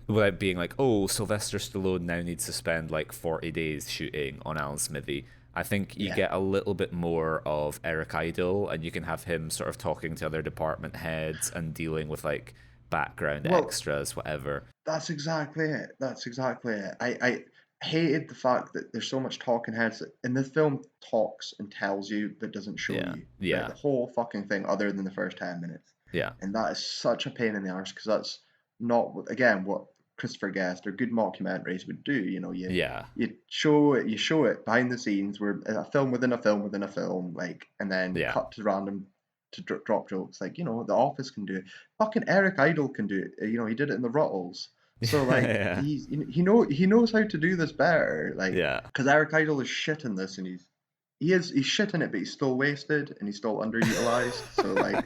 without being like, oh, Sylvester Stallone now needs to spend like 40 days shooting on Alan Smithee. I think you Yeah. get a little bit more of Eric Idle, and you can have him sort of talking to other department heads and dealing with like background Well, extras, whatever. that's exactly it. That's exactly it. I hated the fact that there's so much talking heads that in the film talks and tells you but doesn't show Yeah, you. Right, yeah, the whole fucking thing, other than the first 10 minutes, yeah, and that is such a pain in the arse because that's not again what Christopher Guest or good mockumentaries would do. yeah, You show it behind the scenes, where a film within a film within a film, like, and then yeah, cut to random to drop jokes like The Office can do it. Fucking Eric Idle can do it. He did it in the Ruttles. So like Yeah. he knows how to do this better. Like Yeah. because Eric Idle is shit in this, and he's shit in it, but he's still wasted and he's still underutilized. So like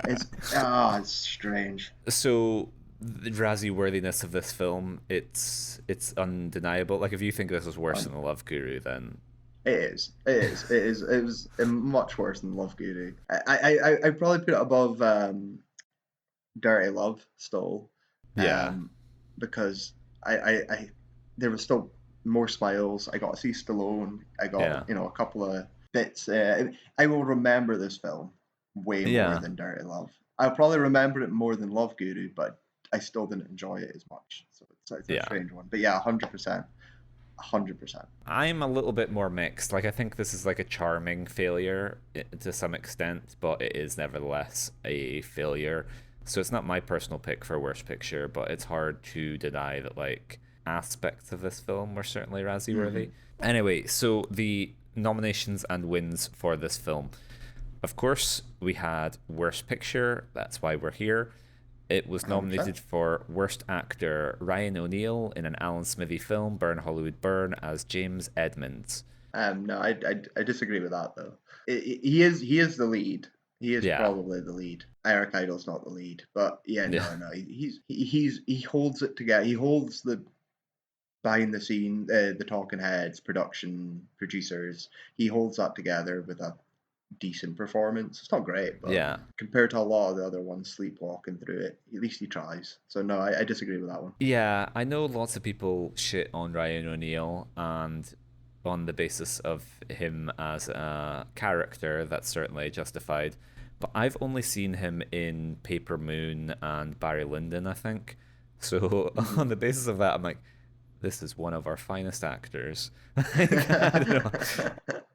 it's strange. So the Razzie worthiness of this film, it's undeniable. Like if you think this was worse than The Love Guru, then It is. It is. It is. It was much worse than Love Guru. I'd probably put it above Dirty Love still, yeah. um, because I there was still more smiles. I got to see Stallone. I got Yeah. a couple of bits. I will remember this film way more Yeah. than Dirty Love. I'll probably remember it more than Love Guru, but I still didn't enjoy it as much. So it's a Yeah. strange one. But yeah, 100%, 100%. I'm a little bit more mixed. Like I think this is like a charming failure to some extent, but it is nevertheless a failure. So it's not my personal pick for worst picture, but it's hard to deny that like aspects of this film were certainly Razzie Mm-hmm. worthy. Anyway, so the nominations and wins for this film. Of course, we had worst picture. That's why we're here. It was 100%. nominated for Worst Actor Ryan O'Neal in an Alan Smithee film, Burn Hollywood Burn, as James Edmonds. No, I disagree with that though. He is the lead. He is Yeah, probably the lead. Eric Idle's not the lead, but yeah, yeah, no, he holds it together. He holds the behind the scene, the talking heads, production, producers. He holds that together with a decent performance. It's not great, but yeah. compared to a lot of the other ones sleepwalking through it, at least he tries. So no, I disagree with that one. Yeah, I know lots of people shit on Ryan O'Neal, and on the basis of him as a character, that's certainly justified. But I've only seen him in Paper Moon and Barry Lyndon, I think. So Hmm. on the basis of that, I'm like, this is one of our finest actors. Like, I don't know.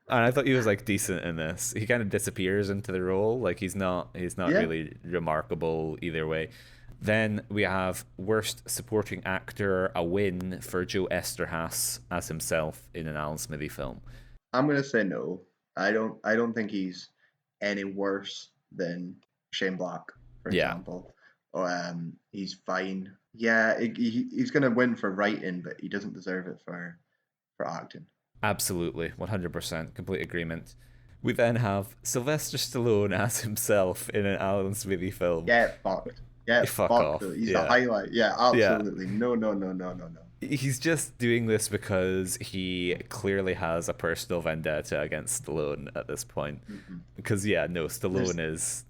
And I thought he was like decent in this. He kind of disappears into the role. Like he's not Yeah, really remarkable either way. Then we have worst supporting actor, a win for Joe Esterhaas as himself in an Alan Smithee film. I'm gonna say no. I don't think he's any worse than Shane Black, for Yeah, example. He's fine. Yeah, he's gonna win for writing, but he doesn't deserve it for acting. absolutely, 100%, complete agreement. We then have Sylvester Stallone as himself in an Alan Smithee film. Get fucked. Get Fuck fucked. off. He's the Yeah. highlight. Yeah, Yeah. absolutely. No, no, no, no, no, no. He's just doing this because he clearly has a personal vendetta against Stallone at this point. Mm-mm. Because yeah, no, There's Stallone is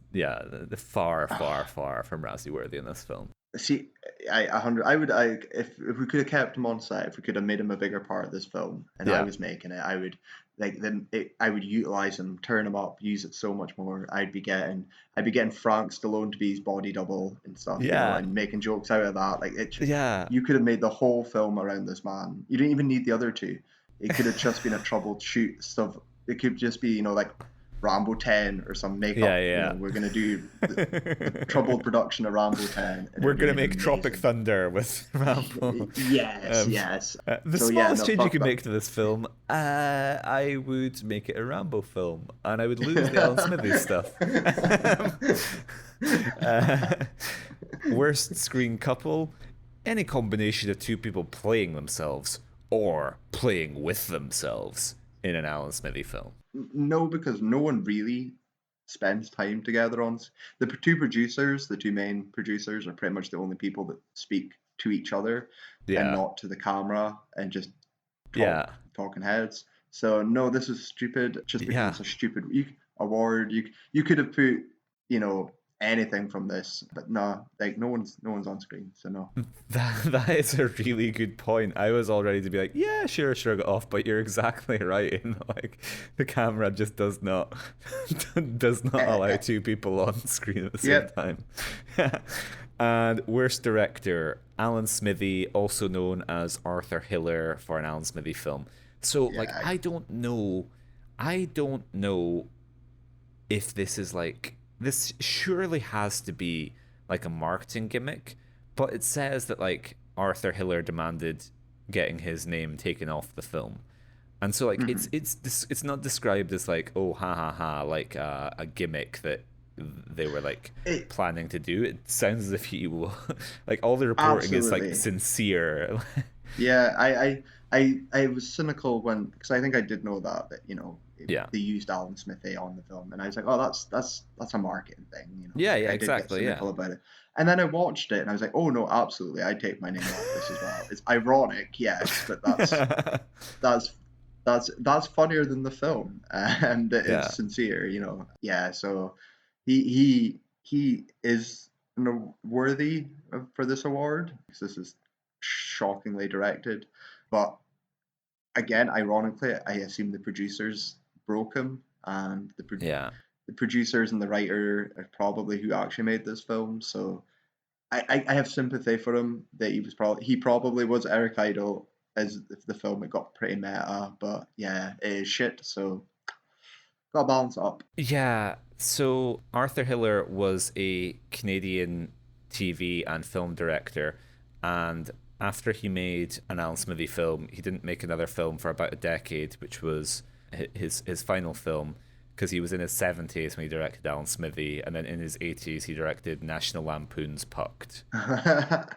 far, far, far from Razzie worthy in this film. See, I 100. I would. If we could have kept him on set, if we could have made him a bigger part of this film, and I Yeah, was making it, I would I would utilize him, turn him up, use it so much more. I'd be getting Frank Stallone to be his body double and stuff, yeah, and making jokes out of that. Like yeah. you could have made the whole film around this man. You didn't even need the other two. It could have just been a troubled shoot stuff. It could just be like Rambo 10 or some Yeah, makeup. yeah. We're gonna do the troubled production of Rambo 10, and We're it'd be gonna make Tropic amazing. Thunder with Rambo. Yes, Um, yes. the So yeah, smallest no, change you fuck could that. make to this film, I would make it a Rambo film, and I would lose the Alan Smithee stuff. uh, worst screen couple, any combination of two people playing themselves or playing with themselves in an Alan Smithee film. No, because no one really spends time together the two producers, the two main producers, are pretty much the only people that speak to each other and Yeah, not to the camera and just yeah, talking heads. So no, this is stupid. Just because yeah. it's a stupid award, you could have put anything from this, but no, like no one's on screen, so no. That is a really good point. I was all ready to be like, yeah, sure, shrug it off, but you're exactly right. In like the camera just does not Eh, allow eh, two people on screen at the same Yep. time. And worst director, Alan Smithee, also known as Arthur Hiller for an Alan Smithee film. So like Yeah. I don't know if this is like, this surely has to be like a marketing gimmick, but it says that like Arthur Hiller demanded getting his name taken off the film. And so like Mhm. it's not described as like, oh, ha ha ha, like a gimmick that they were like It planning to do. It sounds as if he will like all the reporting is like absolutely. sincere. Yeah, I was cynical when because I think I did know that Yeah. they used Alan Smithee on the film, and I was like, oh, that's a marketing thing, Yeah, Like yeah, I did get exactly. Yeah. cynical about it, and then I watched it, and I was like, oh no, absolutely, I take my name off this as well. It's ironic, yes, but that's that's funnier than the film, and it is Yeah. sincere, Yeah, so he is worthy for this award because this is shockingly directed, but again, ironically, I assume the producers broke him, and Yeah. the producers and the writer are probably who actually made this film. So I have sympathy for him that he probably was Eric Idle as if the film it got pretty meta, but yeah, it is shit. So gotta balance it up. Yeah. So Arthur Hiller was a Canadian TV and film director, and after he made An Alan Smithee Film, he didn't make another film for about a decade, which was his final film, because he was in his 70s when he directed Alan Smithee, and then in his 80s he directed National Lampoon's Pucked, Fair.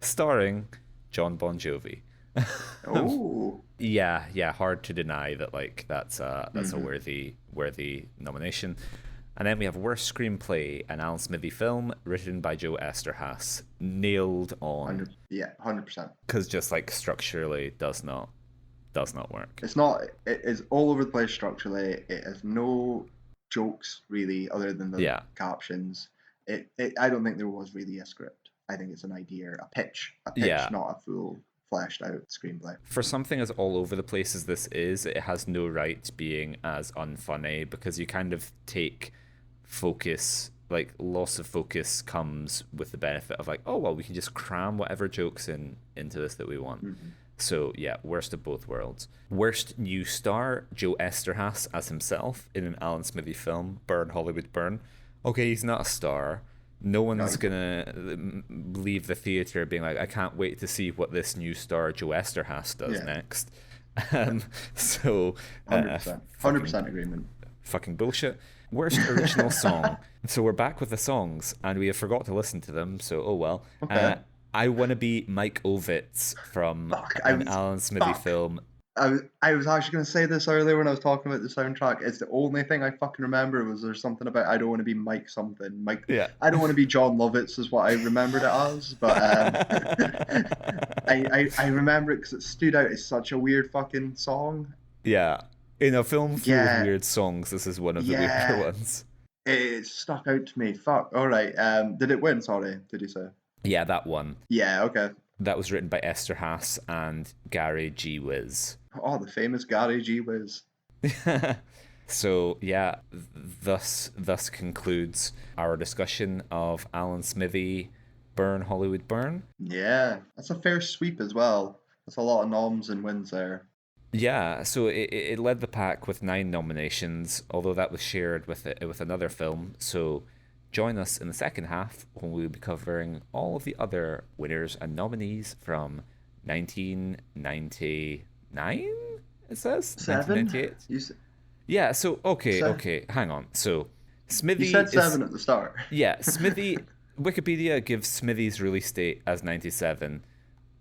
starring John Bon Jovi. Oh. Yeah, yeah, hard to deny that like that's a Mm-hmm. worthy nomination. And then we have worst screenplay, an Alan Smithee film written by Joe Esterhaas, nailed on 100%. because just like structurally does not work. It's not. It is all over the place structurally. It has no jokes really, other than the Yeah, captions. I don't think there was really a script. I think it's an idea, a pitch, yeah. not a full fleshed out screenplay. For something as all over the place as this is, it has no right being as unfunny because you kind of take focus, like loss of focus comes with the benefit of like, oh well, we can just cram whatever jokes into this that we want. Mm-hmm. So yeah, worst of both worlds. Worst new star, Joe Esterhaas as himself in an Alan Smithee film, Burn Hollywood Burn. Okay, he's not a star. No No, one's he's not. gonna leave the theater being like, I can't wait to see what this new star Joe Esterhaas does Yeah, next. Um, so 100%, hundred fucking percent agreement. fucking bullshit. Worst original song. So we're back with the songs, and we have forgot to listen to them. So oh well. Okay. I Wanna Be Mike Ovitz from Fuck. an Alan Smithee Fuck. film. I was actually gonna say this earlier when I was talking about the soundtrack. It's the only thing I fucking remember was there's something about I don't want to be Mike something. Mike, Yeah. I don't want to be John Lovitz is what I remembered it as. But I remember it because it stood out as such a weird fucking song. Yeah. In a film full of Yeah, weird songs, this is one of the weirder yeah, ones. it stuck out to me. Fuck. All right. Did it win? Sorry. Did you say? Yeah, that one. Yeah. Okay. That was written by Esther Haas and Gary G. Wiz. Oh, the famous Gary G. Wiz. So yeah, thus concludes our discussion of Alan Smithee, Burn Hollywood Burn. Yeah, that's a fair sweep as well. That's a lot of noms and wins there. Yeah, so it led the pack with 9 nominations, although that was shared with another film. So join us in the second half when we'll be covering all of the other winners and nominees from 1999. It says Seven? 1998. You Yeah. So se- okay, hang on. So you Smithy said is 7 at the start. yeah Smithy. Wikipedia gives Smithy's release date as 97.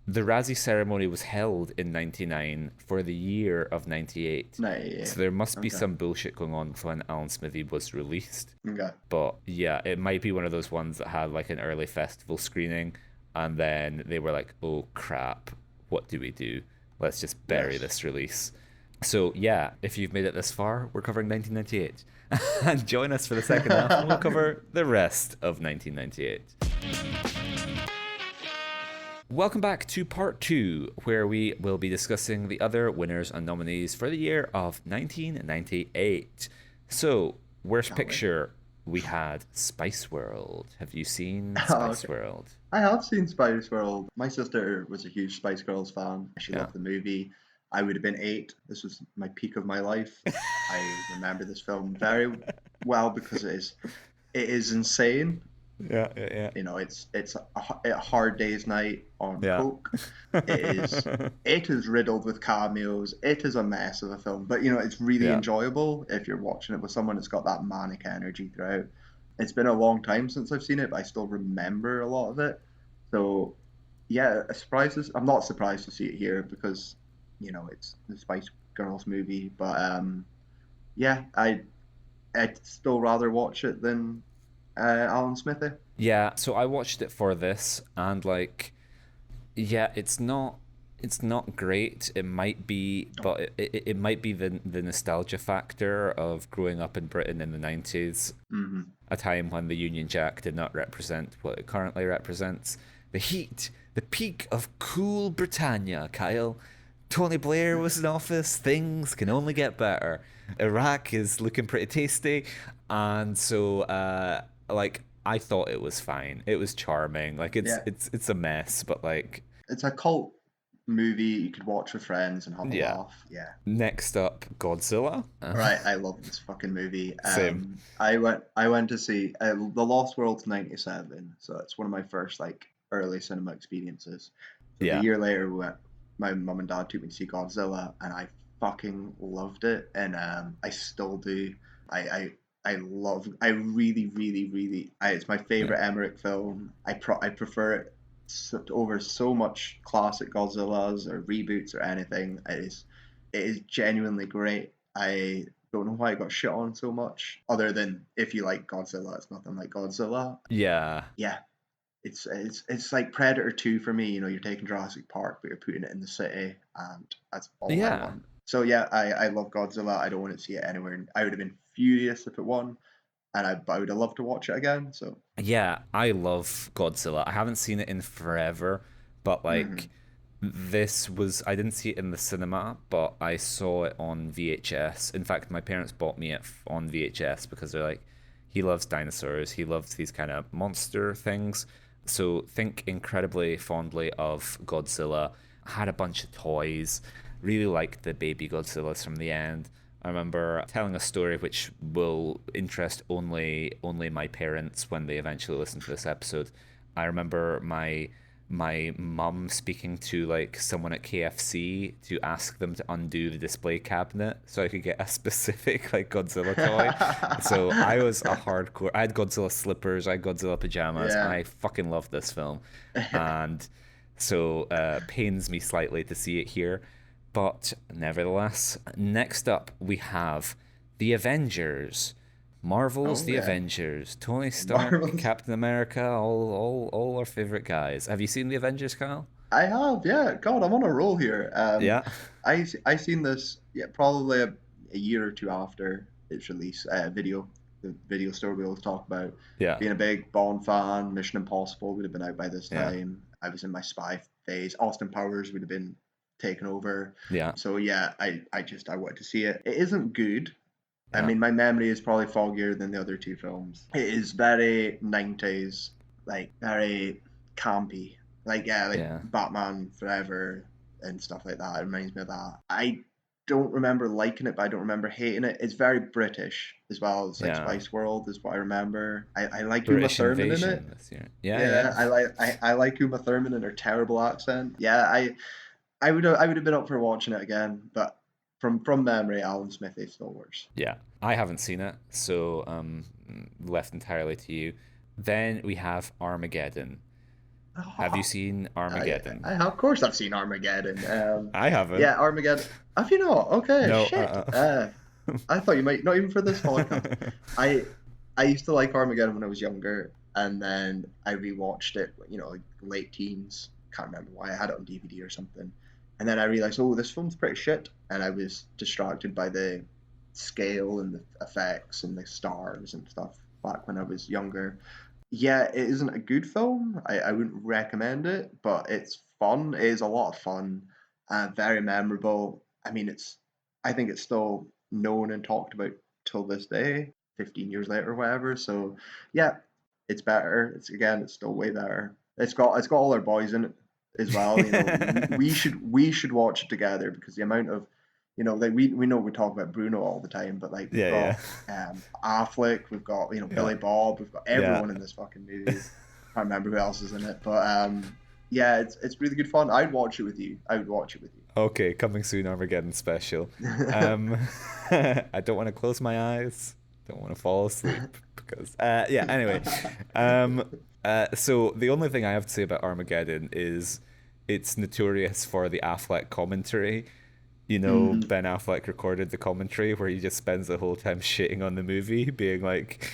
The Razzie ceremony was held in 99 for the year of 98. No, yeah. So there must be Okay. some bullshit going on with when Alan Smithee was released. Okay. But yeah, it might be one of those ones that had like an early festival screening and then they were like, oh crap, what do we do? Let's just bury Yes. this release. So yeah, if you've made it this far, we're covering 1998. And join us for the second half and we'll cover the rest of 1998. Welcome back to part 2, where we will be discussing the other winners and nominees for the year of 1998. So, worst picture, we had Spice World. Have you seen Spice Okay. World? I have seen Spice World. My sister was a huge Spice Girls fan. She Yeah. loved the movie. I would have been 8. This was my peak of my life. I remember this film very well because it is insane. Yeah. You know, it's a hard day's night on Yeah. coke. It is it is riddled with cameos. It is a mess of a film, but you know, it's really Yeah. enjoyable if you're watching it with someone that's got that manic energy throughout. It's been a long time since I've seen it, but I still remember a lot of it. So yeah, I'm not surprised to see it here because you know it's the Spice Girls movie, but yeah, I'd still rather watch it than Alan Smithy. Yeah, so I watched it for this, and like, yeah, it's not great. It might be, No. but it might be the nostalgia factor of growing up in Britain in the 90s, Hmm. a time when the Union Jack did not represent what it currently represents. The heat, the peak of cool Britannia, Kyle. Tony Blair was in office. Things can only get better. Iraq is looking pretty tasty, and so like I thought it was fine. It was charming. Like Yeah, it's a mess, but like it's a cult movie you could watch with friends and have a yeah. laugh. Yeah. Next up, Godzilla. Right, I love this fucking movie. Same. I went to see The Lost World's '97, so it's one of my first like early cinema experiences. So the Yeah. year later, my mum and dad took me to see Godzilla, and I fucking loved it, and I still do. I I really, really, really. It's my Yeah. favorite Emmerich film. I prefer it over so much classic Godzillas or reboots or anything. It is genuinely great. I don't know why it got shit on so much, other than if you like Godzilla, it's nothing like Godzilla. Yeah. Yeah, it's like Predator 2 for me. You know, you're taking Jurassic Park, but you're putting it in the city, and that's all I Yeah. want. So yeah, I love Godzilla. I don't want to see it anywhere. I would have been furious if it won, but I would have loved to watch it again. So Yeah, I love Godzilla. I haven't seen it in forever, but like mhm. I didn't see it in the cinema, but I saw it on VHS. In fact, my parents bought me it on VHS because they're like, he loves dinosaurs, he loves these kind of monster things. So think incredibly fondly of Godzilla. I had a bunch of toys, really liked the baby Godzillas from the end. I remember telling a story which will interest only my parents when they eventually listen to this episode. I remember my mum speaking to like someone at KFC to ask them to undo the display cabinet so I could get a specific like Godzilla toy. So I was a hardcore. I had Godzilla slippers, I had Godzilla pajamas. Yeah. I fucking love this film, and so pains me slightly to see it here, but nevertheless. Next up we have the Avengers. Marvel's Oh The yeah, Avengers, Tony Stark, Marvel's. Captain America, all our favorite guys. Have you seen The Avengers, Kyle? I have, yeah. God, I'm on a roll here. Yeah, I seen this, yeah, probably a year or two after its release. The video store we always talk about. yeah, Being a big Bond fan, Mission Impossible would have been out by this yeah, time. I was in my spy phase. Austin Powers would have been taken over. yeah, So yeah, I wanted to see it. It isn't good. I yeah, mean, my memory is probably foggier than the other two films. It is very 90s, like very campy. Like, yeah, like yeah, Batman Forever and stuff like that. It reminds me of that. I don't remember liking it, but I don't remember hating it. It's very British as well. It's like yeah. Spice World is what I remember. I like Uma British Thurman in it. invasion this year. Yeah, Yeah, yeah, I like Uma Thurman and her terrible accent. Yeah, I would have been up for watching it again, but from memory, Alan Smithee still works. yeah. I haven't seen it, so left entirely to you. Then we have Armageddon. Have you seen Armageddon? Of course I've seen Armageddon. I haven't. Yeah, Armageddon. Have you not? Okay, No. shit. I thought you might not even for this podcast. I I used to like Armageddon when I was younger, and then I rewatched it. You know, like late teens. Can't remember why I had it on DVD or something. And then I realized, oh, this film's pretty shit, and I was distracted by the scale and the effects and the stars and stuff back when I was younger. Yeah, it isn't a good film. I wouldn't recommend it, but it's fun. It is a lot of fun, very memorable. I mean, I think it's still known and talked about till this day, 15 years later or whatever. So, yeah, it's better. It's still way better. It's got all our boys in it as well. You know, we should watch it together because the amount of like we know we talk about Bruno all the time, but like we've Yeah, got Affleck, we've got yeah, Billy Bob, we've got yeah. everyone in this fucking movie. Can't remember who else is in it, but yeah, it's really good fun. I'd watch it with you. I would watch it with Okay, coming soon, Armageddon special. you. Um, I don't want to close my eyes. Don't want to fall asleep because yeah. Anyway, um, so the only thing I have to say about Armageddon is it's notorious for the Affleck commentary. Mm. Ben Affleck recorded the commentary where he just spends the whole time shitting on the movie, being like,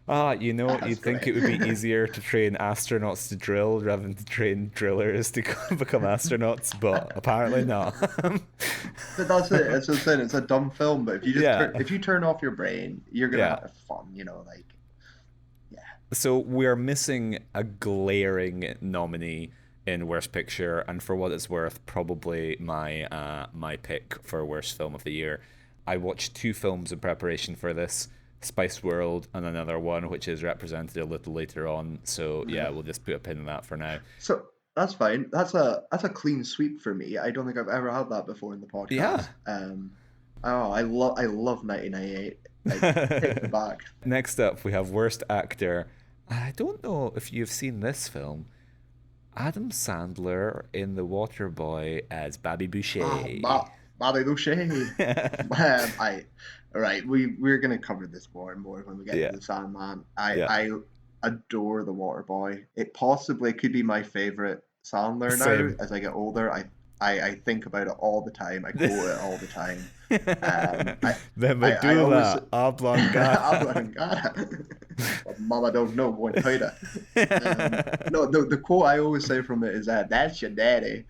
That's you'd think great. it would be easier to train astronauts to drill rather than to train drillers to become astronauts, but apparently not. But that's it. It's just saying it's a dumb film, but if you just Yeah, if you turn off your brain, you're gonna yeah. have fun. Like yeah. So we're missing a glaring nominee in Worst Picture, and for what it's worth, probably my pick for Worst Film of the Year. I watched two films in preparation for this, Spice World and another one, which is represented a little later on. So yeah, we'll just put a pin in that for now. So that's fine. That's a clean sweep for me. I don't think I've ever had that before in the Yeah. podcast. Oh, I love 1998. Like take me back. Next up, we have Worst Actor. I don't know if you've seen this film. Adam Sandler in The Waterboy as Babby Ah, Boucher. Bobby Boucher. I all right. We're gonna cover this more and more when we get to Yeah, the Sandman. I yeah. I adore the Water Boy. It possibly could be my favorite Sandler now Same. as I get older. I think about it all the time. I quote it all the time. Um, I The I always medulla oblongata. Abracadabra. Mama don't know one tighter. No, the quote I always say from it is "That's your daddy."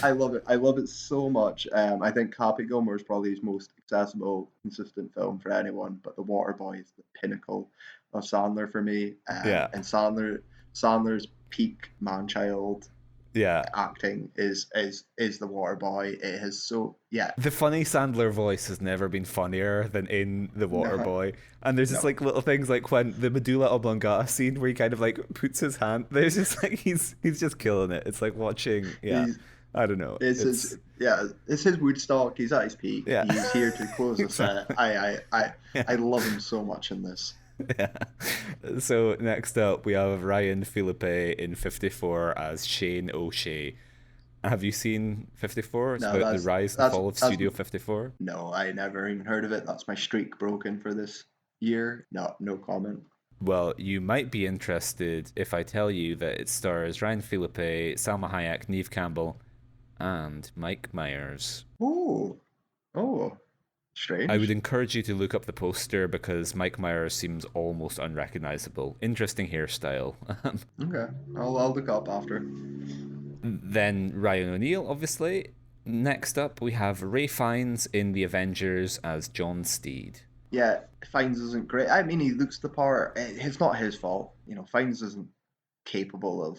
I love it. I love it so much. I think Happy Gilmore is probably his most accessible, consistent film for anyone. But The Waterboy is the pinnacle of Sandler for me. Yeah, And Sandler's peak man-child yeah. acting is The Waterboy. It has so yeah. The funny Sandler voice has never been funnier than in The No, Waterboy. And there's just no. like little things like when the medulla oblongata scene where he kind of like puts his hand. There's just like he's just killing it. It's like watching. Yeah, He's I don't know. It's his, It's yeah, it's his Woodstock. He's at his peak. yeah, He's here to close the set. exactly. Yeah. I love him so much in this. Yeah. So next up, we have Ryan Philippe in 54 as Shane O'Shea. Have you seen 54? It's No, about the rise and fall of that's Studio 54. no, I never even heard of it. That's my streak broken for this year. No, no comment. Well, you might be interested if I tell you that it stars Ryan Philippe, Salma Hayek, Neve Campbell, and Mike Myers. Oh, oh, I would strange. encourage you to look up the poster because Mike Myers seems almost unrecognizable. Interesting hairstyle. Okay, I'll look up after. Then Ryan O'Neal, obviously. Next up, we have Ray Fiennes in The Avengers as John Steed. Yeah, Fiennes isn't great. I mean, he looks the part. It's not his fault. Fiennes isn't capable of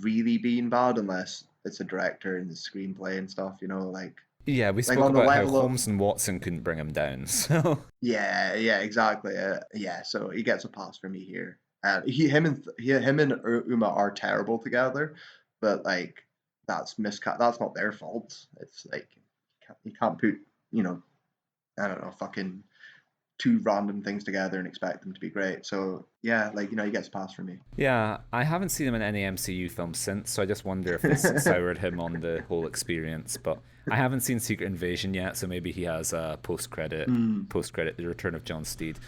really being bad unless it's a director and the screenplay and stuff. Yeah, we Like spoke on the about how level of Holmes and Watson couldn't bring him down, so yeah, exactly. Yeah, so he gets a pass for me here. Him and Uma are terrible together, but like that's not their fault. It's like you can't put you know I don't know fucking two random things together and expect them to be great. So yeah, like he gets a pass for me. yeah, I haven't seen him in any MCU films since, so I just wonder if this soured him on the whole experience. But I haven't seen Secret Invasion yet, so maybe he has a Mm. post credit, The Return of John Steed.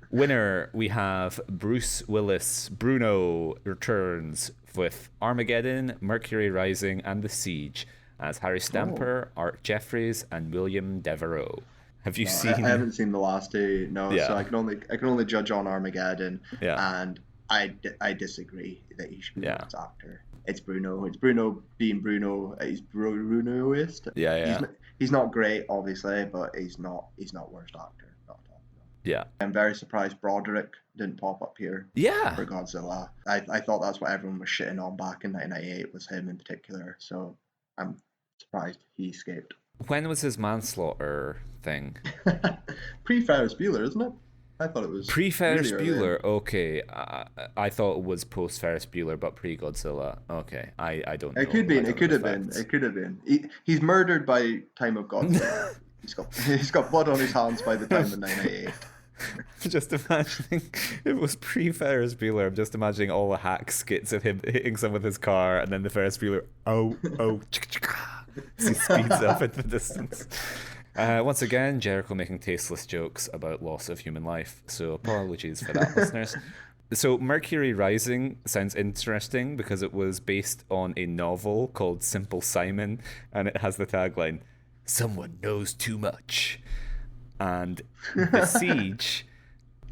Winner, we have Bruce Willis. Bruno returns with Armageddon, Mercury Rising, and The Siege as Harry Oh. Stamper, Art Jeffries, and William Devereaux. Have you No, I seen? haven't seen the last two. No, so Yeah, I can only judge on Armageddon, yeah, and I disagree that he should be the yeah, best actor. It's Bruno. It's Bruno being Bruno. He's Brunoist. yeah, He's yeah, he's not great, obviously, but he's not worst actor. Not at all. No. yeah, I'm very surprised Broderick didn't pop up here yeah. for Godzilla. I thought that's what everyone was shitting on back in 1998 was him in particular. So I'm surprised he escaped. When was his manslaughter thing? Pre-Ferris Bueller, isn't it? I thought it was Pre-Ferris really early in. Bueller, okay. I thought it was post-Ferris Bueller, but pre-Godzilla. Okay, I don't It know. could be. I It don't know could the have been. facts. It could have been. He's murdered by time of Godzilla. He's got blood on his hands by the time of 988. Just imagining it was pre-Ferris Bueller. I'm just imagining all the hack skits of him hitting someone with his car, and then the Ferris Bueller, oh, as he speeds up into the distance. Once again, Jericho making tasteless jokes about loss of human life. So apologies for that, listeners. So Mercury Rising sounds interesting because it was based on a novel called Simple Simon, and it has the tagline, "Someone knows too much." And The Siege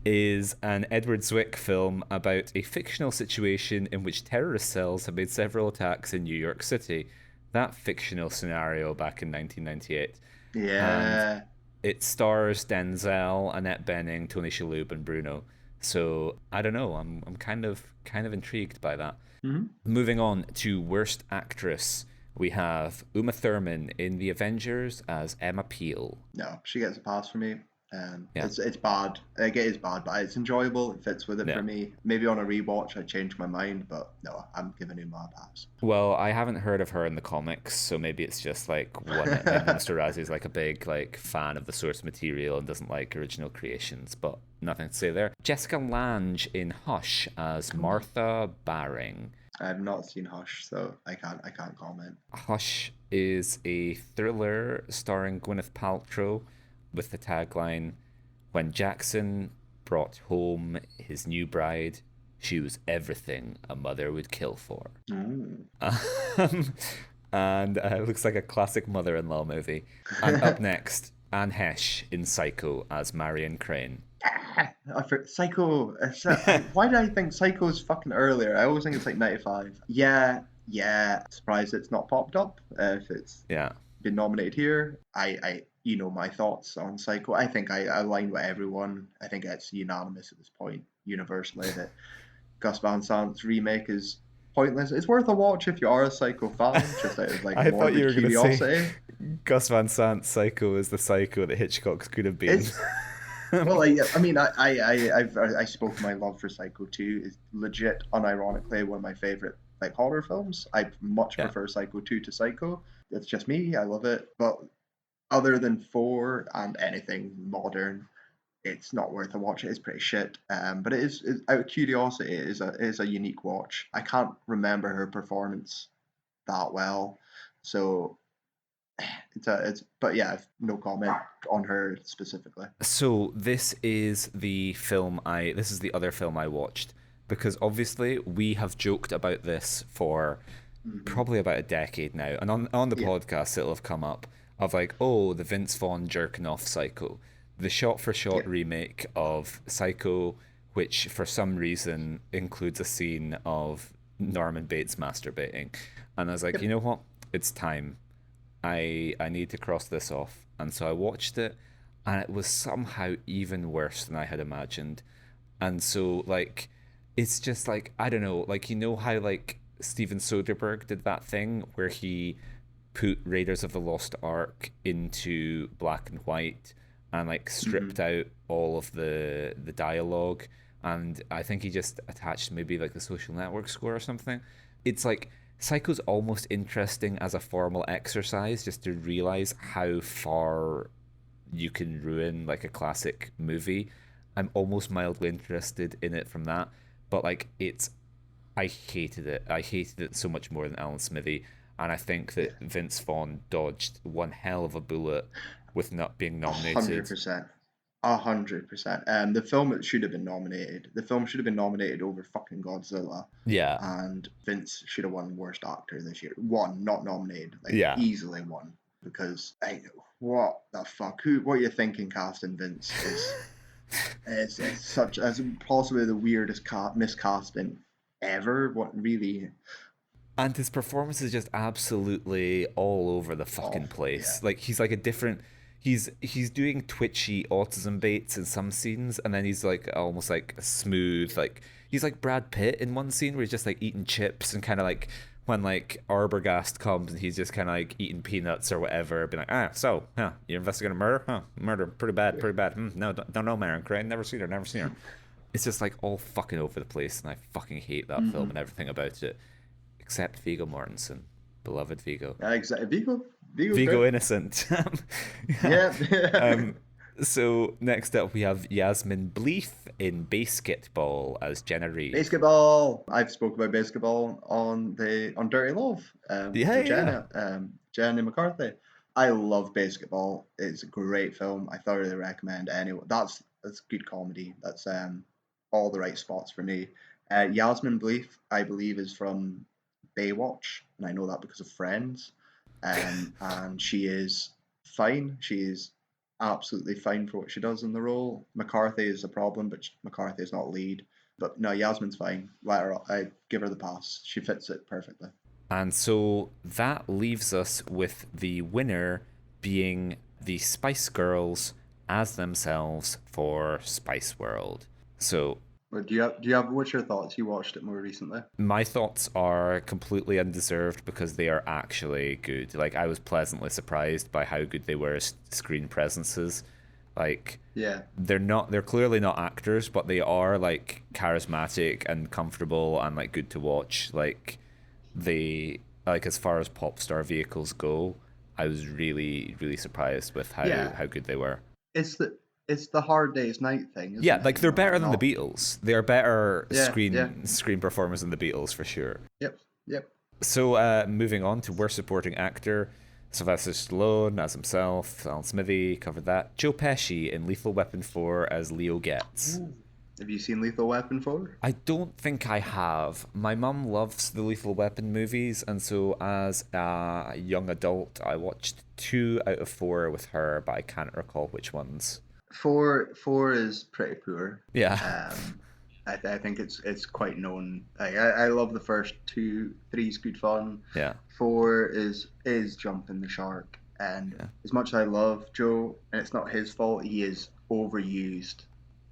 is an Edward Zwick film about a fictional situation in which terrorist cells have made several attacks in New York City. That fictional scenario back in 1998. And Yeah. it stars Denzel, Annette Bening, Tony Shalhoub, and Bruno. So I don't know. I'm kind of intrigued by that. Hmm. Moving on to worst actress, we have Uma Thurman in The Avengers as Emma Peel. No, she gets a pass for me. Yeah, It's bad. Like, it is bad, but it's enjoyable. It fits with it yeah. for me. Maybe on a rewatch, I change my mind, but no, I'm giving Uma a pass. Well, I haven't heard of her in the comics, so maybe it's just like maybe Mr. Razzie is like a big like fan of the source material and doesn't like original creations, but nothing to say there. Jessica Lange in Hush as Martha Baring. I have not seen Hush, so I can't comment. Hush is a thriller starring Gwyneth Paltrow with the tagline, "When Jackson brought home his new bride, she was everything a mother would kill for." Mm. And it looks like a classic mother-in-law movie. And up next, Anne Hesh in Psycho as Marion Crane. Psycho. Why did I think Psycho is fucking earlier? I always think it's like 95. Yeah, yeah. Surprised it's not popped up. If it's Yeah. been nominated here, you know my thoughts on Psycho. I think I align with everyone. I think it's unanimous at this point, universally, that Gus Van Sant's remake is pointless. It's worth a watch if you are a Psycho fan, just out of like I thought you morbid were going to say curiosity. Gus Van Sant's Psycho is the Psycho that Hitchcock could have been. It's well, I mean, I spoke my love for Psycho 2 is legit, unironically, one of my favorite like horror films. I much Yeah. prefer Psycho 2 to Psycho. It's just me. I love it. But other than 4 and anything modern, it's not worth a watch. It is pretty shit. But out of curiosity, it is a unique watch. I can't remember her performance that well, so but yeah, no comment on her specifically. So this is the other film I watched because obviously we have joked about this for Hmm. probably about a decade now, and on the Yeah. podcast it'll have come up of like, oh, the Vince Vaughn jerking off Psycho, the shot-for-shot Yeah. remake of Psycho, which for some reason includes a scene of Norman Bates masturbating, and I was like, Yep. you know what, it's time. I need to cross this off, and so I watched it, and it was somehow even worse than I had imagined, and so like, it's just like I don't know, like how like Steven Soderbergh did that thing where he put Raiders of the Lost Ark into black and white and like stripped Hmm. out all of the dialogue, and I think he just attached maybe like the Social Network score or something. It's like Psycho's almost interesting as a formal exercise just to realize how far you can ruin like a classic movie. I'm almost mildly interested in it from that, but like I hated it. I hated it so much more than Alan Smithee, and I think Yeah. that Vince Vaughn dodged one hell of a bullet with not being hundred nominated. percent. 100%. The film should have been nominated. The film should have been nominated over fucking Godzilla, Yeah, and Vince should have won Worst Actor this year. Won, not nominated. Like yeah. easily won because what the fuck? What are you thinking? Casting Vince is such as possibly the weirdest miscasting ever. What really And his performance is just absolutely all over the fucking awful? Yeah. place. Like he's like a different. He's doing twitchy autism baits in some scenes, and then he's like almost like smooth. Like he's like Brad Pitt in one scene where he's just like eating chips and kind of like when like Arbogast comes and he's just kind of like eating peanuts or whatever, being like, so, you're investigating a murder? Murder, pretty bad, pretty bad. No, don't know Maren Crane, never seen her. It's just like all fucking over the place, and I fucking hate that film and everything about it, except Viggo Mortensen, beloved Viggo. Exactly. Vigo's Viggo great. Innocent. Yeah. So next up we have Yasmin Bleeth in Basketball as Jenna Reed. Basketball. I've spoke about basketball on Dirty Love. Jenny McCarthy. I love Basketball. It's a great film. I thoroughly recommend anyone. That's good comedy. That's all the right spots for me. Yasmin Bleeth, I believe, is from Baywatch, and I know that because of Friends. And she is fine. She is absolutely fine for what she does in the role. McCarthy is a problem, but McCarthy is not lead. But no, Yasmin's fine. I give her the pass. She fits it perfectly. And so that leaves us with the winner being the Spice Girls as themselves for Spice World. So But do you have what's your thoughts? You watched it more recently. my thoughts are completely undeserved because they are actually good. Like, I was pleasantly surprised by how good they were as screen presences. Like, Yeah. they're clearly not actors, but they are like charismatic and comfortable and like good to watch. Like, they, like, as far as pop star vehicles go, I was really, really surprised with how good they were. It's the Hard Day's Night thing, isn't Yeah, it? like they're better than the Beatles. They are better Yeah. screen performers than the Beatles for sure. Yep. So moving on to worst supporting actor, Sylvester Stallone as himself, Alan Smithee, covered that. Joe Pesci in Lethal Weapon 4 as Leo Getz. Ooh. Have you seen Lethal Weapon 4? I don't think I have. My mum loves the Lethal Weapon movies, and so as a young adult, I watched 2 out of 4 with her, but I can't recall which ones. 4 is pretty poor. Yeah. I think it's quite known. I love the first 2, 3 is good fun. Yeah. 4 is jumping the shark. And as much as I love Joe, and it's not his fault, he is overused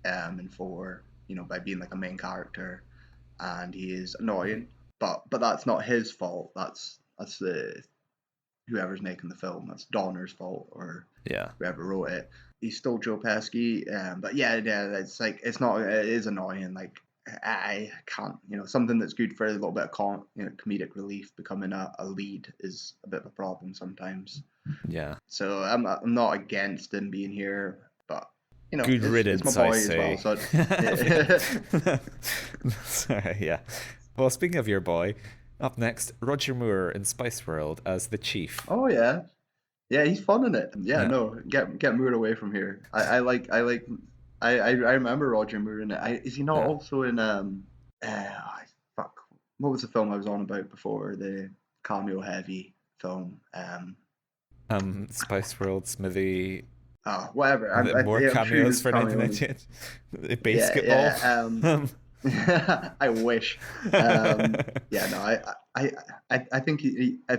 in 4, by being like a main character, and he is annoying. But that's not his fault. That's the whoever's making the film. That's Donner's fault, or whoever wrote it. He's still Joe Pesci, but it's like it is annoying. Like, I can't, something that's good for a little bit of comedic relief becoming a lead is a bit of a problem sometimes. Yeah. So I'm not against him being here, but good riddance, it's my boy I as say. well. So Sorry, yeah. Well, speaking of your boy, up next, Roger Moore in Spice World as the Chief. Oh yeah. Yeah, he's fun in it. Yeah, no, get Moore away from here. I remember Roger Moore in it. Is he not also in fuck, what was the film I was on about before, the cameo heavy film? Spice World, Smithee. Whatever. More I'm cameos sure for cameo 1998. Basketball. Yeah. I wish. I think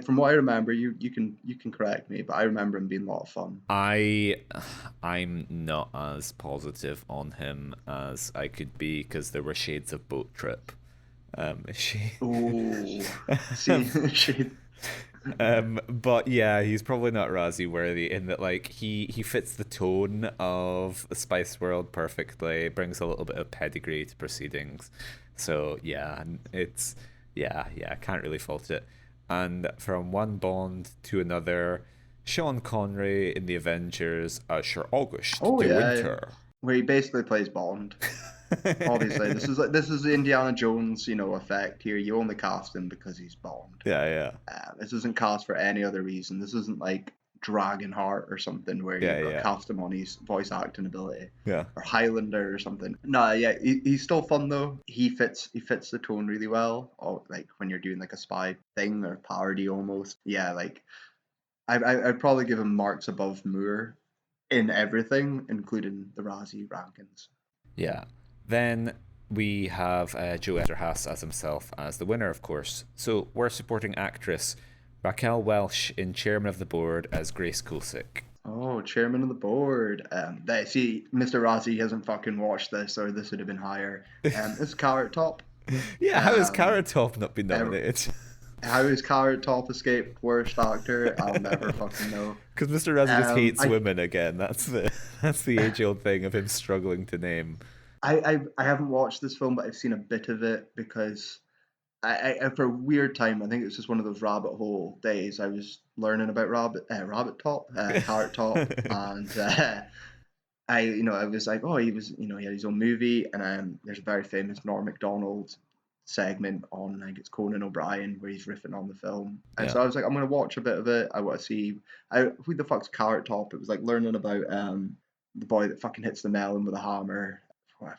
from what I remember, you can correct me, but I remember him being a lot of fun. I'm not as positive on him as I could be because there were shades of Boat Trip. Ooh, see, shade. But yeah, he's probably not Razzie worthy in that, like, he fits the tone of the Spice World perfectly, brings a little bit of pedigree to proceedings. So yeah, I can't really fault it. And from one Bond to another, Sean Connery in The Avengers as Sir August de Winter. Where he basically plays Bond. Obviously, this is the Indiana Jones, effect here. You only cast him because he's Bond. Yeah. This isn't cast for any other reason. This isn't like Dragonheart or something where you cast him on his voice acting ability. Yeah. Or Highlander or something. No, yeah, he's still fun though. He fits the tone really well. Or like when you're doing like a spy thing or parody almost. Yeah, like I'd probably give him marks above Moore in everything, including the Razzie rankings. Yeah. Then we have Joe Esterhaas as himself as the winner, of course. So we're supporting actress Raquel Welch in Chairman of the Board as Grace Kulsick. Oh, Chairman of the Board. See, Mr. Razzie hasn't fucking watched this, or this would have been higher. It's Carrot Top. Yeah, how has Carrot Top not been nominated? How his Carrot Top escaped worst actor, I'll never fucking know. Because Mr. Razzie just hates I, women again. That's the age old thing of him struggling to name. I haven't watched this film, but I've seen a bit of it because for a weird time, I think it was just one of those rabbit hole days. I was learning about Carrot Top, and I was like, oh, he had his own movie, and there's a very famous Norm Macdonald segment on, I think it's Conan O'Brien, where he's riffing on the film, and Yeah. so I was like, I'm gonna watch a bit of it. I want to see, who the fuck's Carrot Top? It was like learning about the boy that fucking hits the melon with a hammer,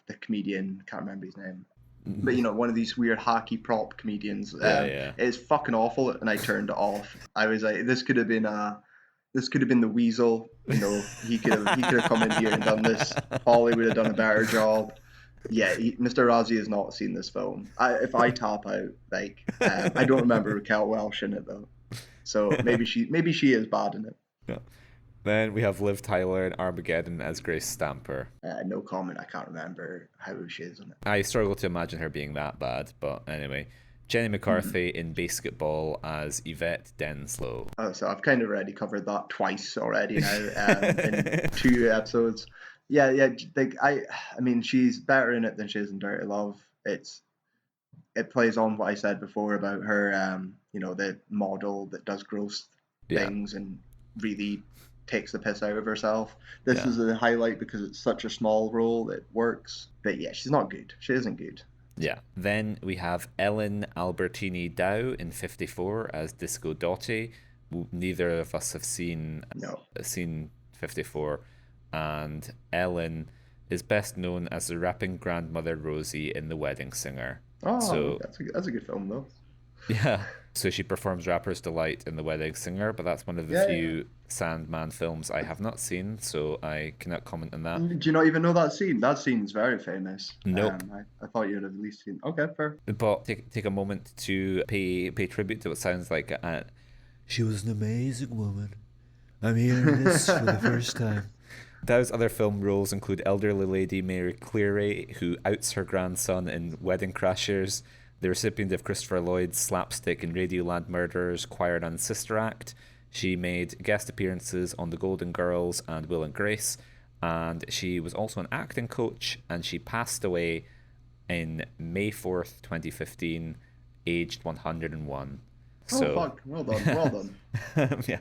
the comedian, can't remember his name. But one of these weird hacky prop comedians. Yeah, yeah. It's fucking awful, and I turned it off. I was like, this could have been the Weasel. He could have come in here and done this. Holly would have done a better job. Yeah, Mr. Razzie has not seen this film. If I tap out, I don't remember Raquel Welch in it though, so maybe she is bad in it. Yeah. Then we have Liv Tyler in Armageddon as Grace Stamper. No comment. I can't remember how she is in it. I struggle to imagine her being that bad, but anyway. Jenny McCarthy in Basketball as Yvette Denslow. Oh, so I've kind of already covered that twice already now in 2 episodes. Yeah. I mean, she's better in it than she is in Dirty Love. It plays on what I said before about her, the model that does gross things and really takes the piss out of herself. This is a highlight because it's such a small role that works. But yeah, she's not good. She isn't good. Yeah. Then we have Ellen Albertini Dow in 54 as Disco Dottie. Neither of us have seen 54, and Ellen is best known as the rapping grandmother Rosie in The Wedding Singer. Oh, so that's a good film though. Yeah. So she performs Rapper's Delight in The Wedding Singer, but that's one of the few Sandman films I have not seen, so I cannot comment on that. Do you not even know that scene? That scene's very famous. Nope. I thought you'd have at least seen. Okay, fair. But take a moment to pay tribute to what sounds like she was an amazing woman. I'm hearing this for the first time. Dow's other film roles include elderly lady Mary Cleary, who outs her grandson in Wedding Crashers, the recipient of Christopher Lloyd's slapstick in Radioland Murderers, Choir and Sister Act. She made guest appearances on The Golden Girls and Will and Grace, and she was also an acting coach, and she passed away in May 4th, 2015, aged 101. Oh, fuck. Well done. Yeah.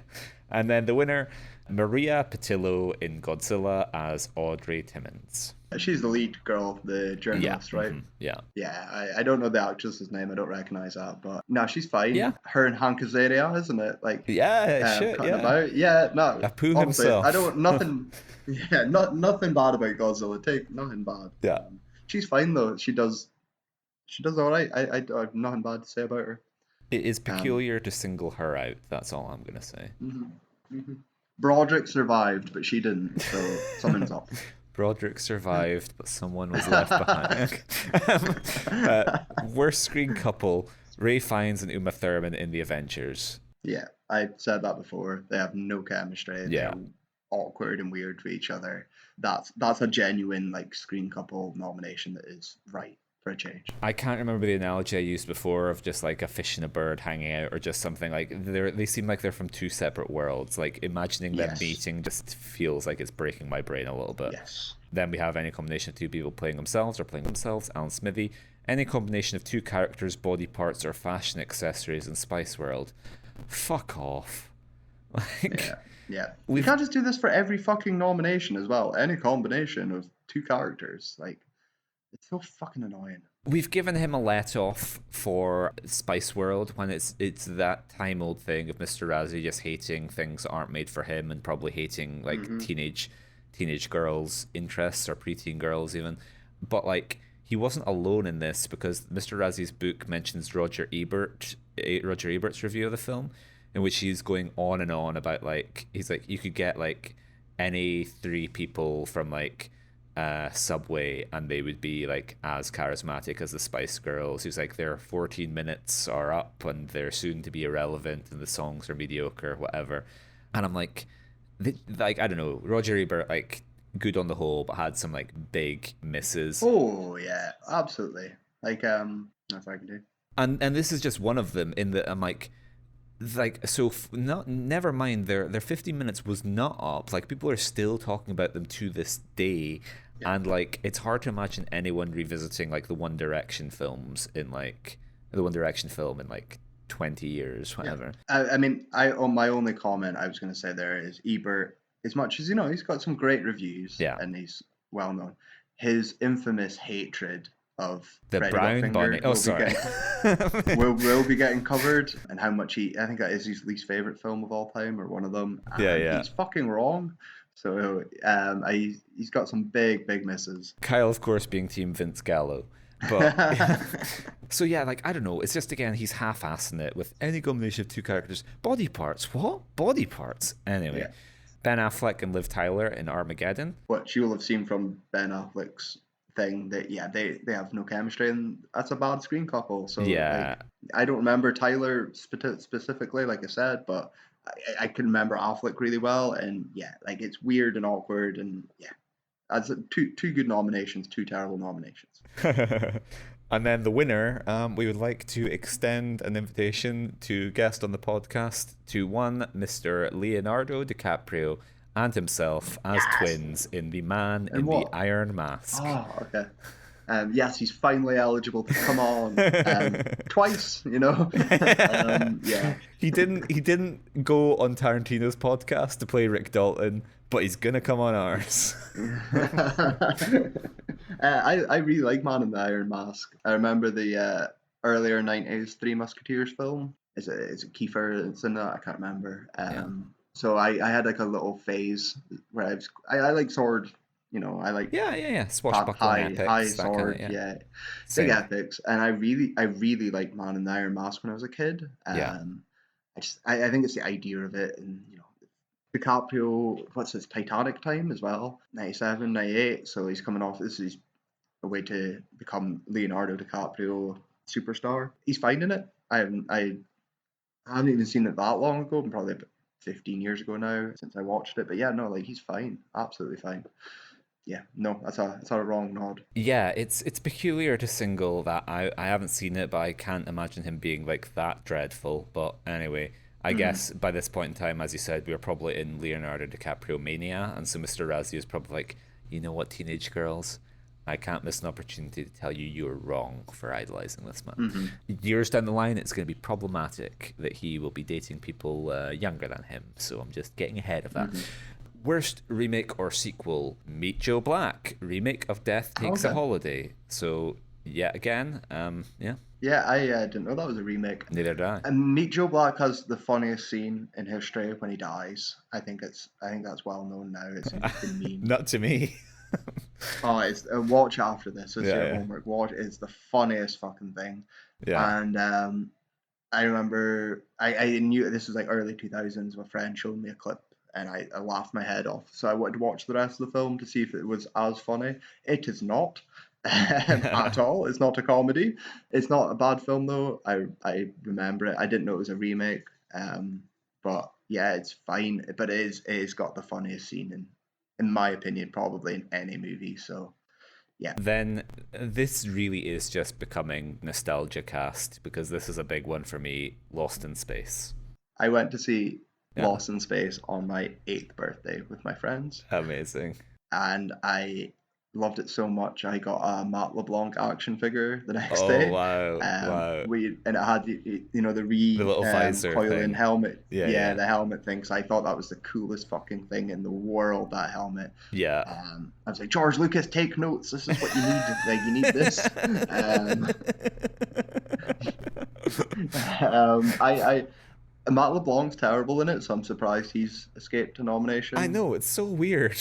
And then the winner, Maria Patillo in Godzilla as Audrey Timmons. She's the lead girl, the journalist, right? Mm-hmm. Yeah. Yeah, I don't know the actress's name. I don't recognize that, but no, she's fine. Yeah. Her and Hank Azaria, isn't it? Shit. Yeah, no. Apu himself. I don't nothing. Yeah, nothing bad about Godzilla. Take nothing bad. Yeah. She's fine though. She does all right. I have nothing bad to say about her. It is peculiar to single her out. That's all I'm gonna say. Broderick survived, but she didn't. So something's up. Broderick survived, but someone was left behind. Worst screen couple: Ray Fiennes and Uma Thurman in The Avengers. Yeah, I said that before. They have no chemistry. Yeah. They're awkward and weird to each other. That's a genuine screen couple nomination that is right for a change. I can't remember the analogy I used before of just like a fish and a bird hanging out, or just something like they seem like they're from two separate worlds. Like imagining them meeting just feels like it's breaking my brain a little bit. Yes. Then we have any combination of two people playing themselves or playing themselves, Alan Smithee. Any combination of two characters, body parts, or fashion accessories in Spice World. Fuck off. Yeah. We can't just do this for every fucking nomination as well. Any combination of two characters, it's so fucking annoying. We've given him a let-off for Spice World when it's that time-old thing of Mr. Razzie just hating things that aren't made for him and probably hating teenage girls' interests or preteen girls even. But he wasn't alone in this, because Mr. Razzie's book mentions Roger Ebert's review of the film, in which he's going on and on about he's like, you could get any three people from Subway and they would be as charismatic as the Spice Girls. He's like, their 14 minutes are up and they're soon to be irrelevant and the songs are mediocre, whatever. And I'm like, I don't know, Roger Ebert, good on the whole, but had some big misses. Oh yeah, absolutely. That's what I can do. And this is just one of them in that I'm like so not never mind their 15 minutes was not up. Like people are still talking about them to this day. Yeah. And like it's hard to imagine anyone revisiting like the One Direction films in like the One Direction film in like 20 years, whatever. I mean, on my only comment I was going to say there is Ebert, as much as he's got some great reviews, Yeah. and he's well known, his infamous hatred of The Freddy Brown Got Bunny. Fingered Oh, sorry. will be getting covered, and how much I think that is his least favorite film of all time, or one of them. And Yeah. he's fucking wrong. So he's got some big misses. Kyle, of course, being Team Vince Gallo. But so yeah, like I don't know. It's just again he's half-assing it with any combination of two characters. Body parts? What? Body parts? Anyway, Yeah. Ben Affleck and Liv Tyler in Armageddon. What you'll have seen from Ben Affleck's thing, that they have no chemistry, and that's a bad screen couple. So Yeah. like, I don't remember Tyler specifically, like I said, but I can remember Affleck really well, and yeah, like it's weird and awkward, and yeah, that's two good nominations, two terrible nominations. And then the winner, we would like to extend an invitation to guest on the podcast to one Mr. Leonardo DiCaprio and himself as twins in The Man in the Iron Mask. Oh, okay. Yes, he's finally eligible to come on twice. Yeah. He didn't go on Tarantino's podcast to play Rick Dalton, but he's gonna come on ours. I really like Man in the Iron Mask. I remember the earlier 90s Three Musketeers film. Is it Kiefer that's in that? I can't remember. So I had like a little phase where I like sword. I like swashbuckling epics, high that sword, kind of, big epics, and I really liked Man in the Iron Mask when I was a kid. I think it's the idea of it, and DiCaprio, what's his Titanic time as well, 97, 98, so he's coming off, this is a way to become Leonardo DiCaprio superstar. He's finding it. I haven't even seen it that long ago, probably about 15 years ago now since I watched it, but yeah, no, like he's fine, absolutely fine. Yeah, no, that's a wrong nod. Yeah, it's peculiar to single that. I haven't seen it, but I can't imagine him being like that dreadful. But anyway, I guess by this point in time, as you said, we were probably in Leonardo DiCaprio mania, and so Mr. Razzie is probably like, you know what, teenage girls, I can't miss an opportunity to tell you you're wrong for idolizing this man. Years down the line, it's going to be problematic that he will be dating people younger than him. So I'm just getting ahead of that. Worst remake or sequel: Meet Joe Black, remake of Death Takes a Holiday. So yet again, Yeah, I didn't know that was a remake. Neither did I. And Meet Joe Black has the funniest scene in history when he dies. I think that's well known now. It's been meme. Not to me. Oh, it's watch after this. It's your homework. Watch. It's the funniest fucking thing. Yeah. And I remember I knew this was like early 2000s. My friend showed me a clip, and I laughed my head off. So I wanted to watch the rest of the film to see if it was as funny. It is not at all. It's not a comedy. It's not a bad film though. I remember it. I didn't know it was a remake. But yeah, it's fine. But it's got the funniest scene in my opinion, probably in any movie. So yeah. Then this really is just becoming nostalgia cast, because this is a big one for me. Lost in Space. I went to see Lost in Space on my 8th birthday with my friends. Amazing. And I loved it so much. I got a Matt LeBlanc action figure the next day. Oh wow! Wow. And it had the little visor coil thing. and helmet. Yeah. The helmet thing. So I thought that was the coolest fucking thing in the world. That helmet. Yeah. I was like, George Lucas, take notes. This is what you need. Like you need this. Matt LeBlanc's terrible in it, so I'm surprised he's escaped a nomination. I know, it's so weird.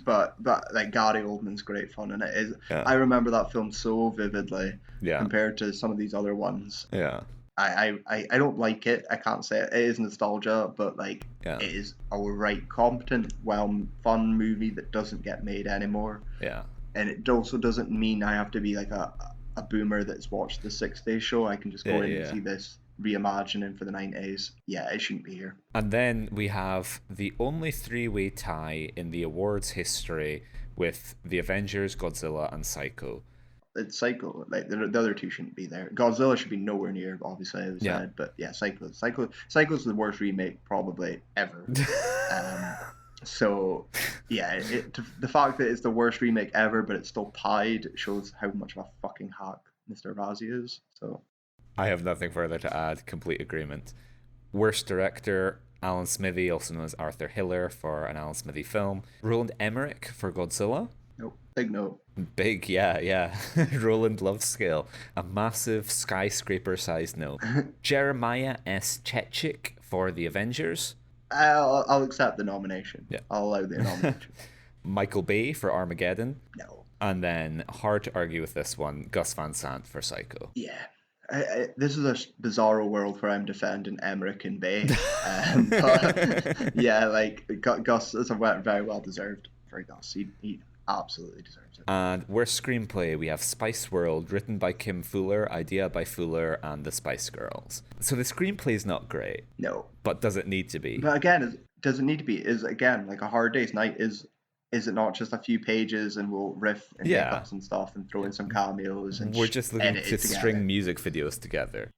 But like Gary Oldman's great fun in it. I remember that film so vividly compared to some of these other ones. Yeah. I don't like it. I can't say it. It is nostalgia, but like it is a right competent, fun movie that doesn't get made anymore. Yeah. And it also doesn't mean I have to be like a boomer that's watched the 6 Day Show. I can just go in and see this reimagining for the 90s. Yeah, it shouldn't be here. And then we have the only 3-way tie in the awards history with The Avengers, Godzilla, and Psycho. it's Psycho. Like the other two shouldn't be there. Godzilla should be nowhere near. Obviously, I Yeah. said, but yeah, Psycho's the worst remake probably ever. So yeah, the fact that it's the worst remake ever, but it's still tied, shows how much of a fucking hack Mr. Razi is. So I have nothing further to add. Complete agreement. Worst director, Alan Smithee, also known as Arthur Hiller for An Alan Smithee Film. Roland Emmerich for Godzilla. nope, big no. Big, yeah. Roland loves scale. A massive skyscraper-sized no. Jeremiah S. Chechik for The Avengers. I'll accept the nomination. Yeah. I'll allow the nomination. Michael Bay for Armageddon. No. And then, hard to argue with this one, Gus Van Sant for Psycho. Yeah. This is a bizarro world where I'm defending Emmerich and Bay. But yeah, like Gus is very well deserved for Gus. He absolutely deserves it. And worst screenplay, we have Spice World, written by Kim Fuller, idea by Fuller and the Spice Girls. So the screenplay's not great. No. But does it need to be? But again, does it need to be? Is again like A Hard Day's Night? Is it not just a few pages and we'll riff and make up some stuff and throw in some cameos and we're just looking to string music videos together.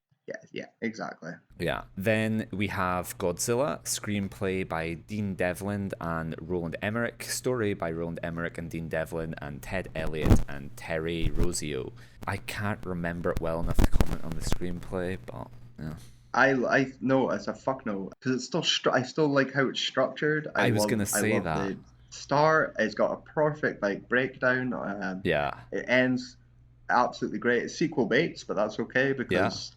Yeah, exactly. Yeah. Then we have Godzilla, screenplay by Dean Devlin and Roland Emmerich, story by Roland Emmerich and Dean Devlin and Ted Elliott and Terry Rossio. I can't remember it well enough to comment on the screenplay, but yeah. I no, it's a fuck no, because it's still I still like how it's structured. I was gonna say that. The start, it's got a perfect like breakdown. Yeah. It ends absolutely great. It's sequel baits, but that's okay because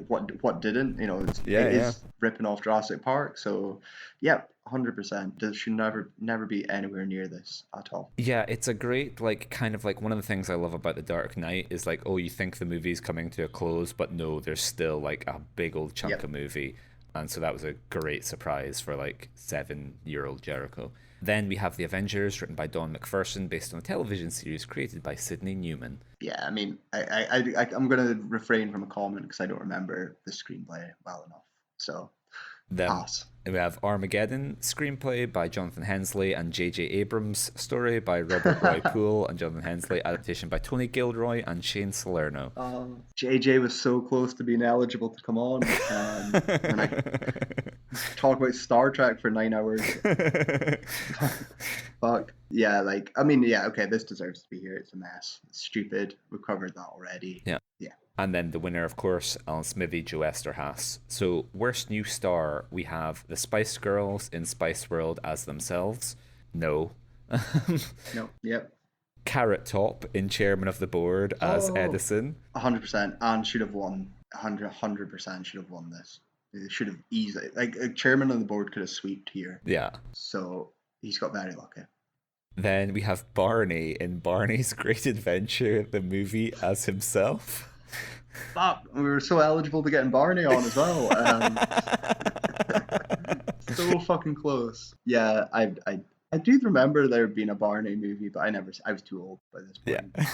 what didn't, it is ripping off Jurassic Park. So yeah, 100%. This should never be anywhere near this at all. Yeah, it's a great kind of one of the things I love about The Dark Knight is you think the movie's coming to a close, but no, there's still a big old chunk of movie. And so that was a great surprise for 7-year-old Jericho. Then we have The Avengers, written by Don McPherson, based on a television series created by Sidney Newman. Yeah, I mean, I'm going to refrain from a comment because I don't remember the screenplay well enough. So, pass. We have Armageddon, screenplay by Jonathan Hensley and J.J. Abrams, story by Robert Roy Poole and Jonathan Hensley, adaptation by Tony Gilroy and Shane Salerno. J.J. was so close to being eligible to come on. And I talk about Star Trek for 9 hours. Fuck. Yeah, okay, this deserves to be here. It's a mess. It's stupid. We've covered that already. Yeah. And then the winner, of course, Alan Smithee, Joe Esterhaas. So, worst new star, we have the Spice Girls in Spice World as themselves. No. No. Yep. Carrot Top in Chairman of the Board as Edison. 100%, and should have won. 100% should have won this. They should have easily. A Chairman of the Board could have sweeped here. Yeah. So, he's got very lucky. Then we have Barney in Barney's Great Adventure, the movie, as himself. Fuck, we were so eligible to getting Barney on as well. So fucking close. Yeah, I do remember there being a Barney movie, but I was too old by this point. Yeah.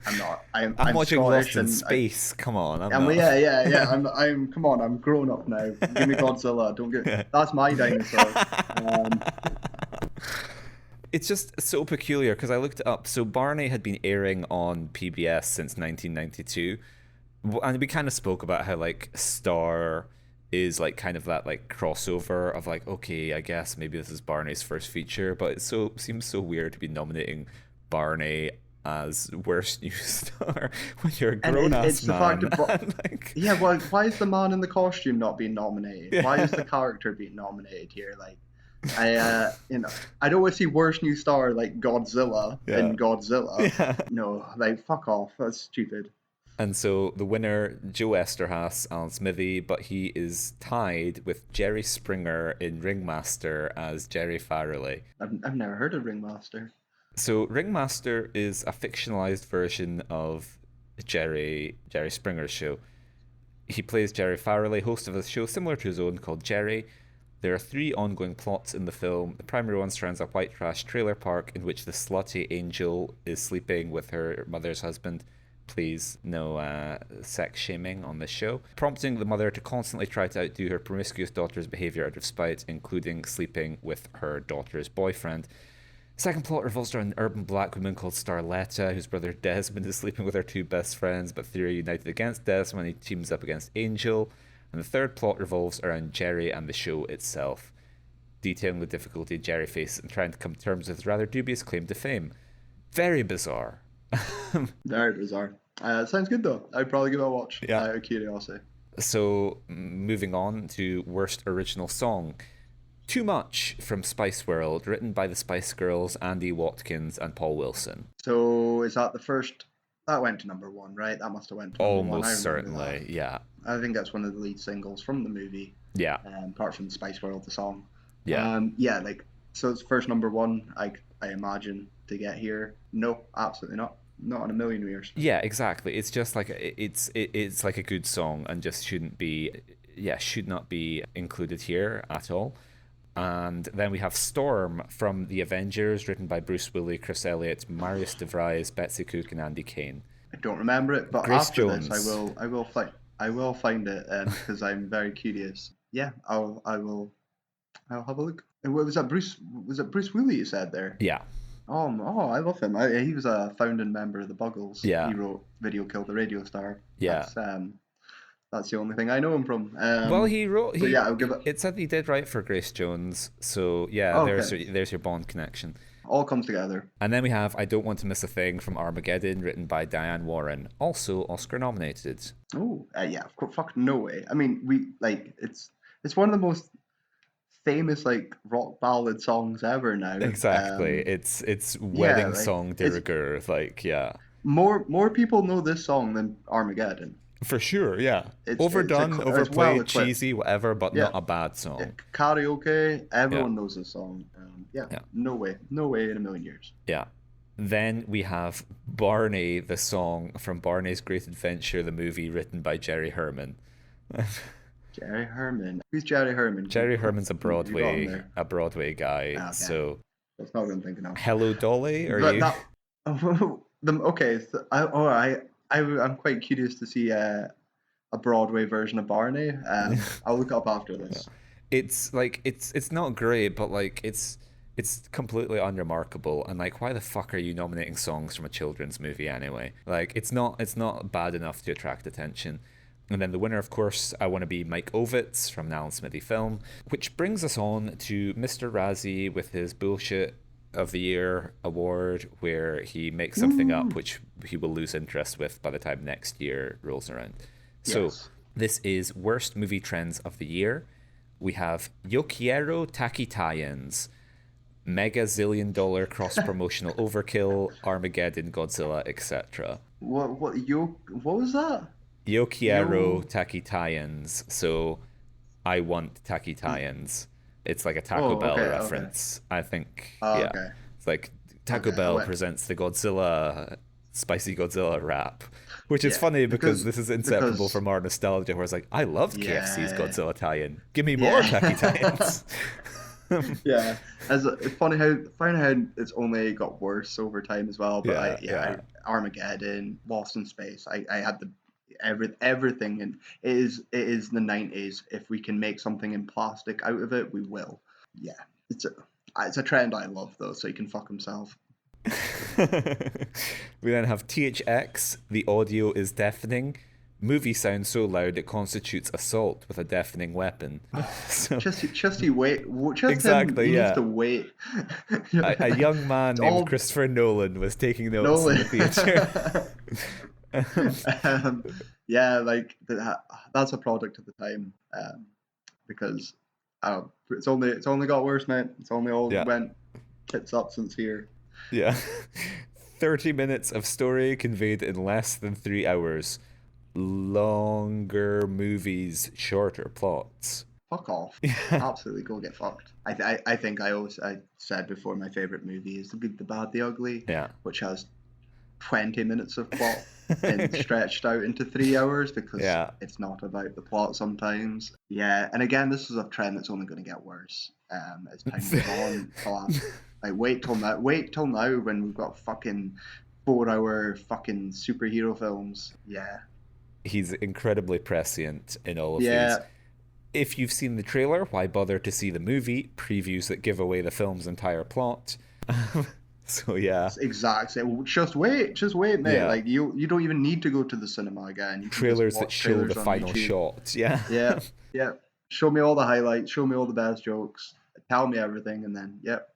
I'm not. I'm watching Scottish Lost in Space. Come on. Yeah. I'm. Come on. I'm grown up now. Give me Godzilla. Don't get. That's my dinosaur. It's just so peculiar because I looked it up. So Barney had been airing on PBS since 1992, and we kind of spoke about how Star is kind of that crossover of okay, I guess maybe this is Barney's first feature, but it seems so weird to be nominating Barney as worst new star when you're a grown-ass man. Yeah, well, why is the man in the costume not being nominated? Yeah. Why is the character being nominated here? I don't want to see worst new star like Godzilla in Godzilla. Yeah. No, fuck off. That's stupid. And so the winner, Joe Esterhaas, Alan Smithee, but he is tied with Jerry Springer in Ringmaster as Jerry Farrelly. I've never heard of Ringmaster. So Ringmaster is a fictionalized version of Jerry Springer's show. He plays Jerry Farrelly, host of a show similar to his own called Jerry. There are 3 ongoing plots in the film. The primary one surrounds a white trash trailer park in which the slutty Angel is sleeping with her mother's husband. Please, no sex shaming on this show. Prompting the mother to constantly try to outdo her promiscuous daughter's behavior out of spite, including sleeping with her daughter's boyfriend. Second plot revolves around an urban black woman called Starletta, whose brother Desmond is sleeping with her two best friends, but three are united against Desmond when he teams up against Angel. And the third plot revolves around Jerry and the show itself, detailing the difficulty Jerry faces in trying to come to terms with his rather dubious claim to fame. Very bizarre. Very bizarre. Sounds good though. I'd probably give it a watch out of curiosity. So, moving on to worst original song. Too Much from Spice World, written by the Spice Girls, Andy Watkins and Paul Wilson. So is that the first? That went to number one, right? That must have went to number one. Almost certainly, that. Yeah. I think that's one of the lead singles from the movie. Yeah. Apart from Spice World, the song. Yeah. Yeah, like, so it's first number one, I imagine, to get here. No, absolutely not. Not in a million years. Yeah, exactly. It's just like it's like a good song and just should not be included here at all. And then we have Storm from The Avengers, written by Bruce Willis, Chris Elliott, Marius DeVries, Betsy Cook, and Andy Kane. I don't remember it, but Grace after Jones. this, I will find it because I'm very curious. Yeah, I'll have a look. And was that Bruce Willis you said there? Yeah. Oh, I love him. He was a founding member of the Buggles. Yeah. He wrote "Video Killed the Radio Star." Yeah. That's the only thing I know him from. Well, he wrote. I'll give it. It said he did write for Grace Jones, so yeah, Okay. there's your Bond connection. All comes together. And then we have I Don't Want to Miss a Thing from Armageddon, written by Diane Warren, also Oscar nominated. Oh, yeah, of course. Fuck no way. I mean, it's one of the most famous like rock ballad songs ever now. Exactly. It's wedding song de rigueur. Like, yeah. More people know this song than Armageddon. For sure, yeah. Overdone, overplayed, cheesy, whatever, but not a bad song. Karaoke, everyone knows this song. No way in a million years. Yeah. Then we have Barney, the song from Barney's Great Adventure, the movie, written by Jerry Herman. Jerry Herman. Who's Jerry Herman? Jerry Herman's a Broadway guy. Okay. So that's not what I'm thinking of. Hello, Dolly. Okay. So I'm quite curious to see a Broadway version of Barney. I'll look it up after this. It's like it's not great, but like it's completely unremarkable. And like, why the fuck are you nominating songs from a children's movie anyway? Like, it's not bad enough to attract attention. And then the winner, of course, I Want to Be Mike Ovitz from An Alan Smithee Film, which brings us on to Mr. Razzie with his bullshit of the year award, where he makes something up which he will lose interest with by the time next year rolls around. So this is worst movie trends of the year. We have Yo Quiero Tacky Tie-ins, mega zillion dollar cross promotional overkill, Armageddon, Godzilla, etc. What was that? Yo quiero tacky tie-ins. So I want tacky tie-ins. It's like a Taco Bell reference. Okay. I think. Okay. It's like Taco Bell presents the spicy Godzilla wrap, which is funny because this is inseparable from our nostalgia, where it's like, I loved KFC's Godzilla tie-in. Give me more tacky tie-ins. Yeah, it's funny how it's only got worse over time as well. But Armageddon, Lost in Space. I had everything, and it is the 90s. If we can make something in plastic out of it, we will. Yeah, it's a trend I love though. So he can fuck himself. We then have THX. The audio is deafening. Movie sounds so loud it constitutes assault with a deafening weapon. So, Chesty wait. Exactly, he needs to wait. A young man named Christopher Nolan was taking notes in the theater. Like that's a product of the time, because it's only got worse, mate. It's only went tits up since here. Yeah. 30 minutes of story conveyed in less than 3 hours. Longer movies, shorter plots. Fuck off. Absolutely go get fucked. I think I said before, my favorite movie is The Good, the Bad, the Ugly, which has 20 minutes of plot and stretched out into 3 hours because it's not about the plot sometimes. Yeah, and again, this is a trend that's only going to get worse as time goes on. Like, wait till now when we've got fucking 4-hour fucking superhero films. Yeah. He's incredibly prescient in all of these. If you've seen the trailer, why bother to see the movie? Previews that give away the film's entire plot. So yeah, Exactly. Just wait, mate. yeah. Like you don't even need to go to the cinema again. You can just Trailers that watch show the trailers on final YouTube. shot. Yeah. Yeah, yeah. Show me all the highlights. Show me all the best jokes. Tell me everything, and then yep.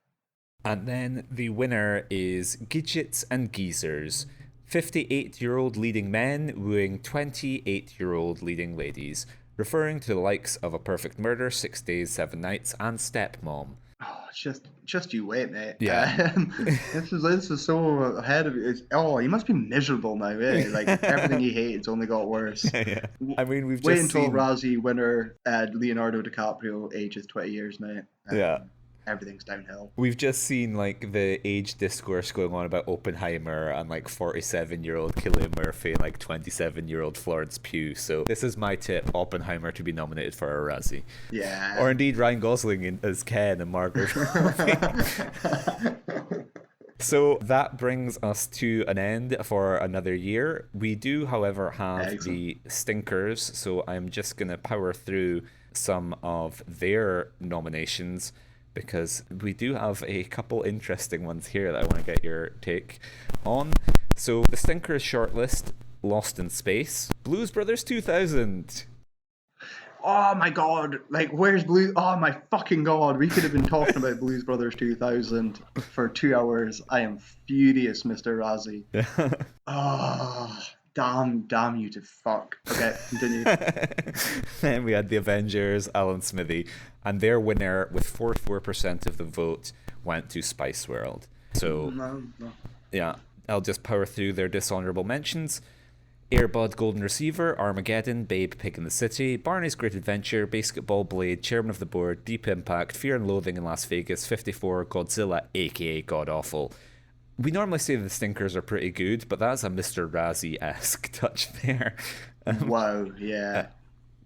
And then the winner is Gidgets and Geezers. 58-year-old leading men wooing 28-year-old leading ladies, referring to the likes of A Perfect Murder, 6 Days, 7 Nights, and Stepmom. Oh, it's just you wait, mate. Yeah. This is so ahead of you. He must be miserable now, eh? Like everything he hates only got worse. Yeah. I mean, we've Wait just until seen. Razzie winner Leonardo DiCaprio ages 20 years now. Yeah. Everything's downhill. We've just seen like the age discourse going on about Oppenheimer and like 47-year-old Cillian Murphy and like 27-year-old Florence Pugh. So this is my tip: Oppenheimer to be nominated for a Razzie. Yeah. Or indeed Ryan Gosling as Ken and Margaret Robbie. So that brings us to an end for another year. We do, however, have the stinkers. So I'm just going to power through some of their nominations, because we do have a couple interesting ones here that I want to get your take on. So the stinkers shortlist: Lost in Space, Blues Brothers 2000. Oh my god, like where's Blue? Oh my fucking god, we could have been talking about Blues Brothers 2000 for 2 hours. I am furious, Mr. Razzie. Oh, damn you to fuck. Okay, continue. Then we had the Avengers, Alan Smithee, and their winner with 44% of the vote went to Spice World. So, No. yeah, I'll just power through their dishonorable mentions. Airbud Golden Receiver, Armageddon, Babe Pig in the City, Barney's Great Adventure, Basketball Blade, Chairman of the Board, Deep Impact, Fear and Loathing in Las Vegas, 54, Godzilla, aka God Awful. We normally say the stinkers are pretty good, but that's a Mr. Razzie-esque touch there. Wow, yeah.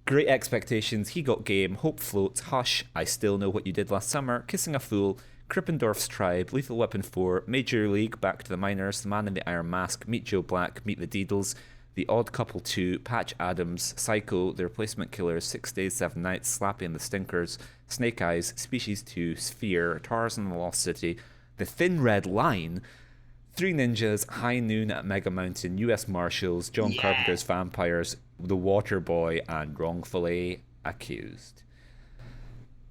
Great Expectations, He Got Game, Hope Floats, Hush, I Still Know What You Did Last Summer, Kissing a Fool, Krippendorf's Tribe, Lethal Weapon 4, Major League, Back to the Minors, The Man in the Iron Mask, Meet Joe Black, Meet the Deedles, The Odd Couple 2, Patch Adams, Psycho, The Replacement Killers, 6 Days, 7 Nights, Slappy and the Stinkers, Snake Eyes, Species 2, Sphere, Tarzan and the Lost City, The Thin Red Line, Three Ninjas, High Noon at Mega Mountain, US Marshals, John Carpenter's Vampires, The Water Boy, and Wrongfully Accused.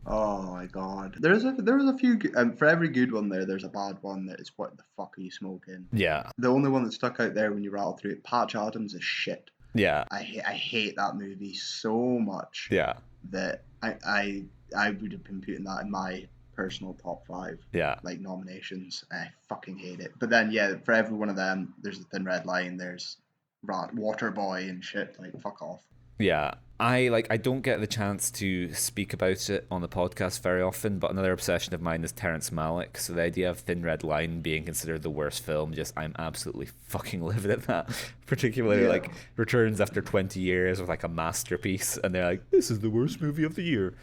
Oh my god. There was a few for every good one there's a bad one that is what the fuck are you smoking? Yeah. The only one that stuck out there when you rattle through it, Patch Adams is shit. Yeah. I hate that movie so much. Yeah. That I would have been putting that in my personal top 5 like nominations. I fucking hate it. But then yeah, for every one of them there's a Thin Red Line, there's Water Boy and shit, like fuck off. Yeah. I don't get the chance to speak about it on the podcast very often, but another obsession of mine is Terrence Malick. So the idea of Thin Red Line being considered the worst film, I'm absolutely fucking livid at that. Particularly like returns after 20 years with like a masterpiece, and they're like, this is the worst movie of the year.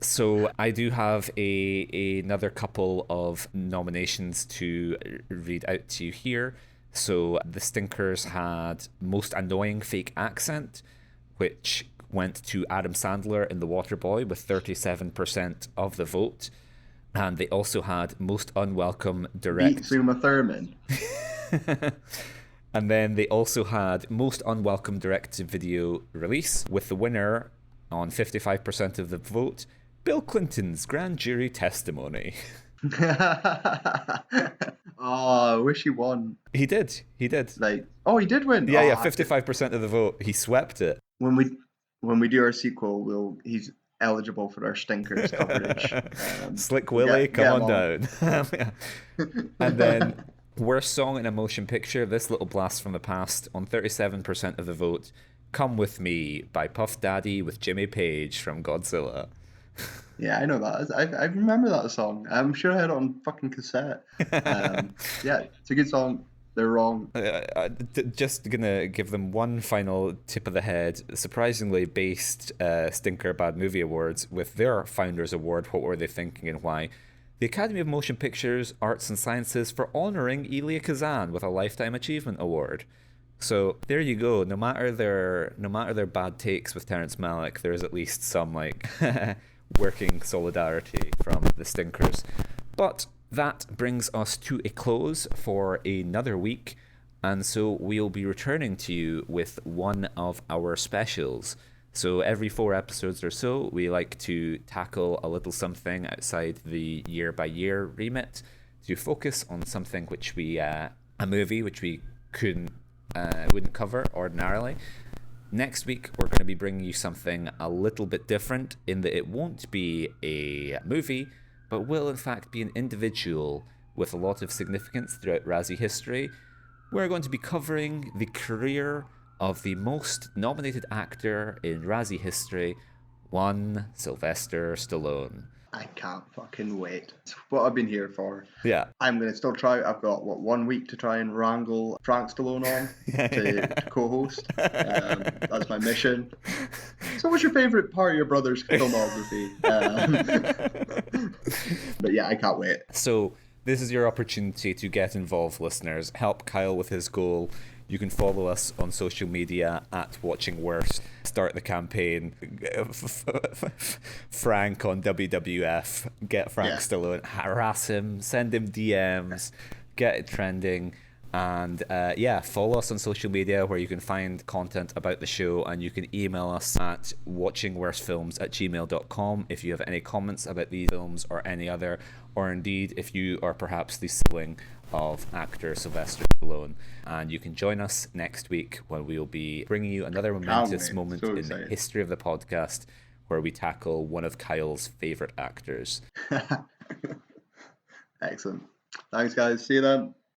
So I do have another couple of nominations to read out to you here. So the stinkers had Most Annoying Fake Accent, which went to Adam Sandler in The Waterboy with 37% of the vote. And they also had Most Unwelcome Direct... Beat Uma Thurman. And then they also had Most Unwelcome Direct-to-Video Release, with the winner on 55% of the vote, Bill Clinton's Grand Jury Testimony. Oh, I wish he won. He did. Like, oh, he did win. Yeah, 55% of the vote. He swept it. When we do our sequel, he's eligible for our stinkers coverage. Slick Willy, come on down. And then worst song in a motion picture, this little blast from the past, on 37% of the vote, Come With Me by Puff Daddy with Jimmy Page from Godzilla. Yeah, I know that. I remember that song. I'm sure I had it on fucking cassette. Yeah, it's a good song. They're wrong. Just gonna give them one final tip of the head. Surprisingly based Stinker Bad Movie Awards with their Founders Award. What were they thinking and why? The Academy of Motion Pictures, Arts and Sciences for honouring Elia Kazan with a Lifetime Achievement Award. So there you go. No matter their bad takes with Terrence Malick, there's at least some like working solidarity from the stinkers. But that brings us to a close for another week. And so we'll be returning to you with one of our specials. So every 4 episodes or so, we like to tackle a little something outside the year-by-year remit to focus on something which we, a movie which we wouldn't cover ordinarily. Next week, we're going to be bringing you something a little bit different in that it won't be a movie, but will in fact be an individual with a lot of significance throughout Razzie history. We're going to be covering the career of the most nominated actor in Razzie history, one Sylvester Stallone. I can't fucking wait. It's what I've been here for. Yeah. I'm going to still try. I've got, 1 week to try and wrangle Frank Stallone on to co-host. That's my mission. So what's your favourite part of your brother's filmography? But yeah, I can't wait. So this is your opportunity to get involved, listeners. Help Kyle with his goal. You can follow us on social media at Watching Worst. Start the campaign. Frank on WWF. Get Frank Stallone. Harass him. Send him DMs. Get it trending. And follow us on social media where you can find content about the show, and you can email us at watchingworstfilms@gmail.com if you have any comments about these films or any other, or indeed if you are perhaps the sibling of actor Sylvester Stallone. And you can join us next week when we will be bringing you another momentous moment in the history of the podcast where we tackle one of Kyle's favourite actors. Excellent. Thanks, guys. See you then.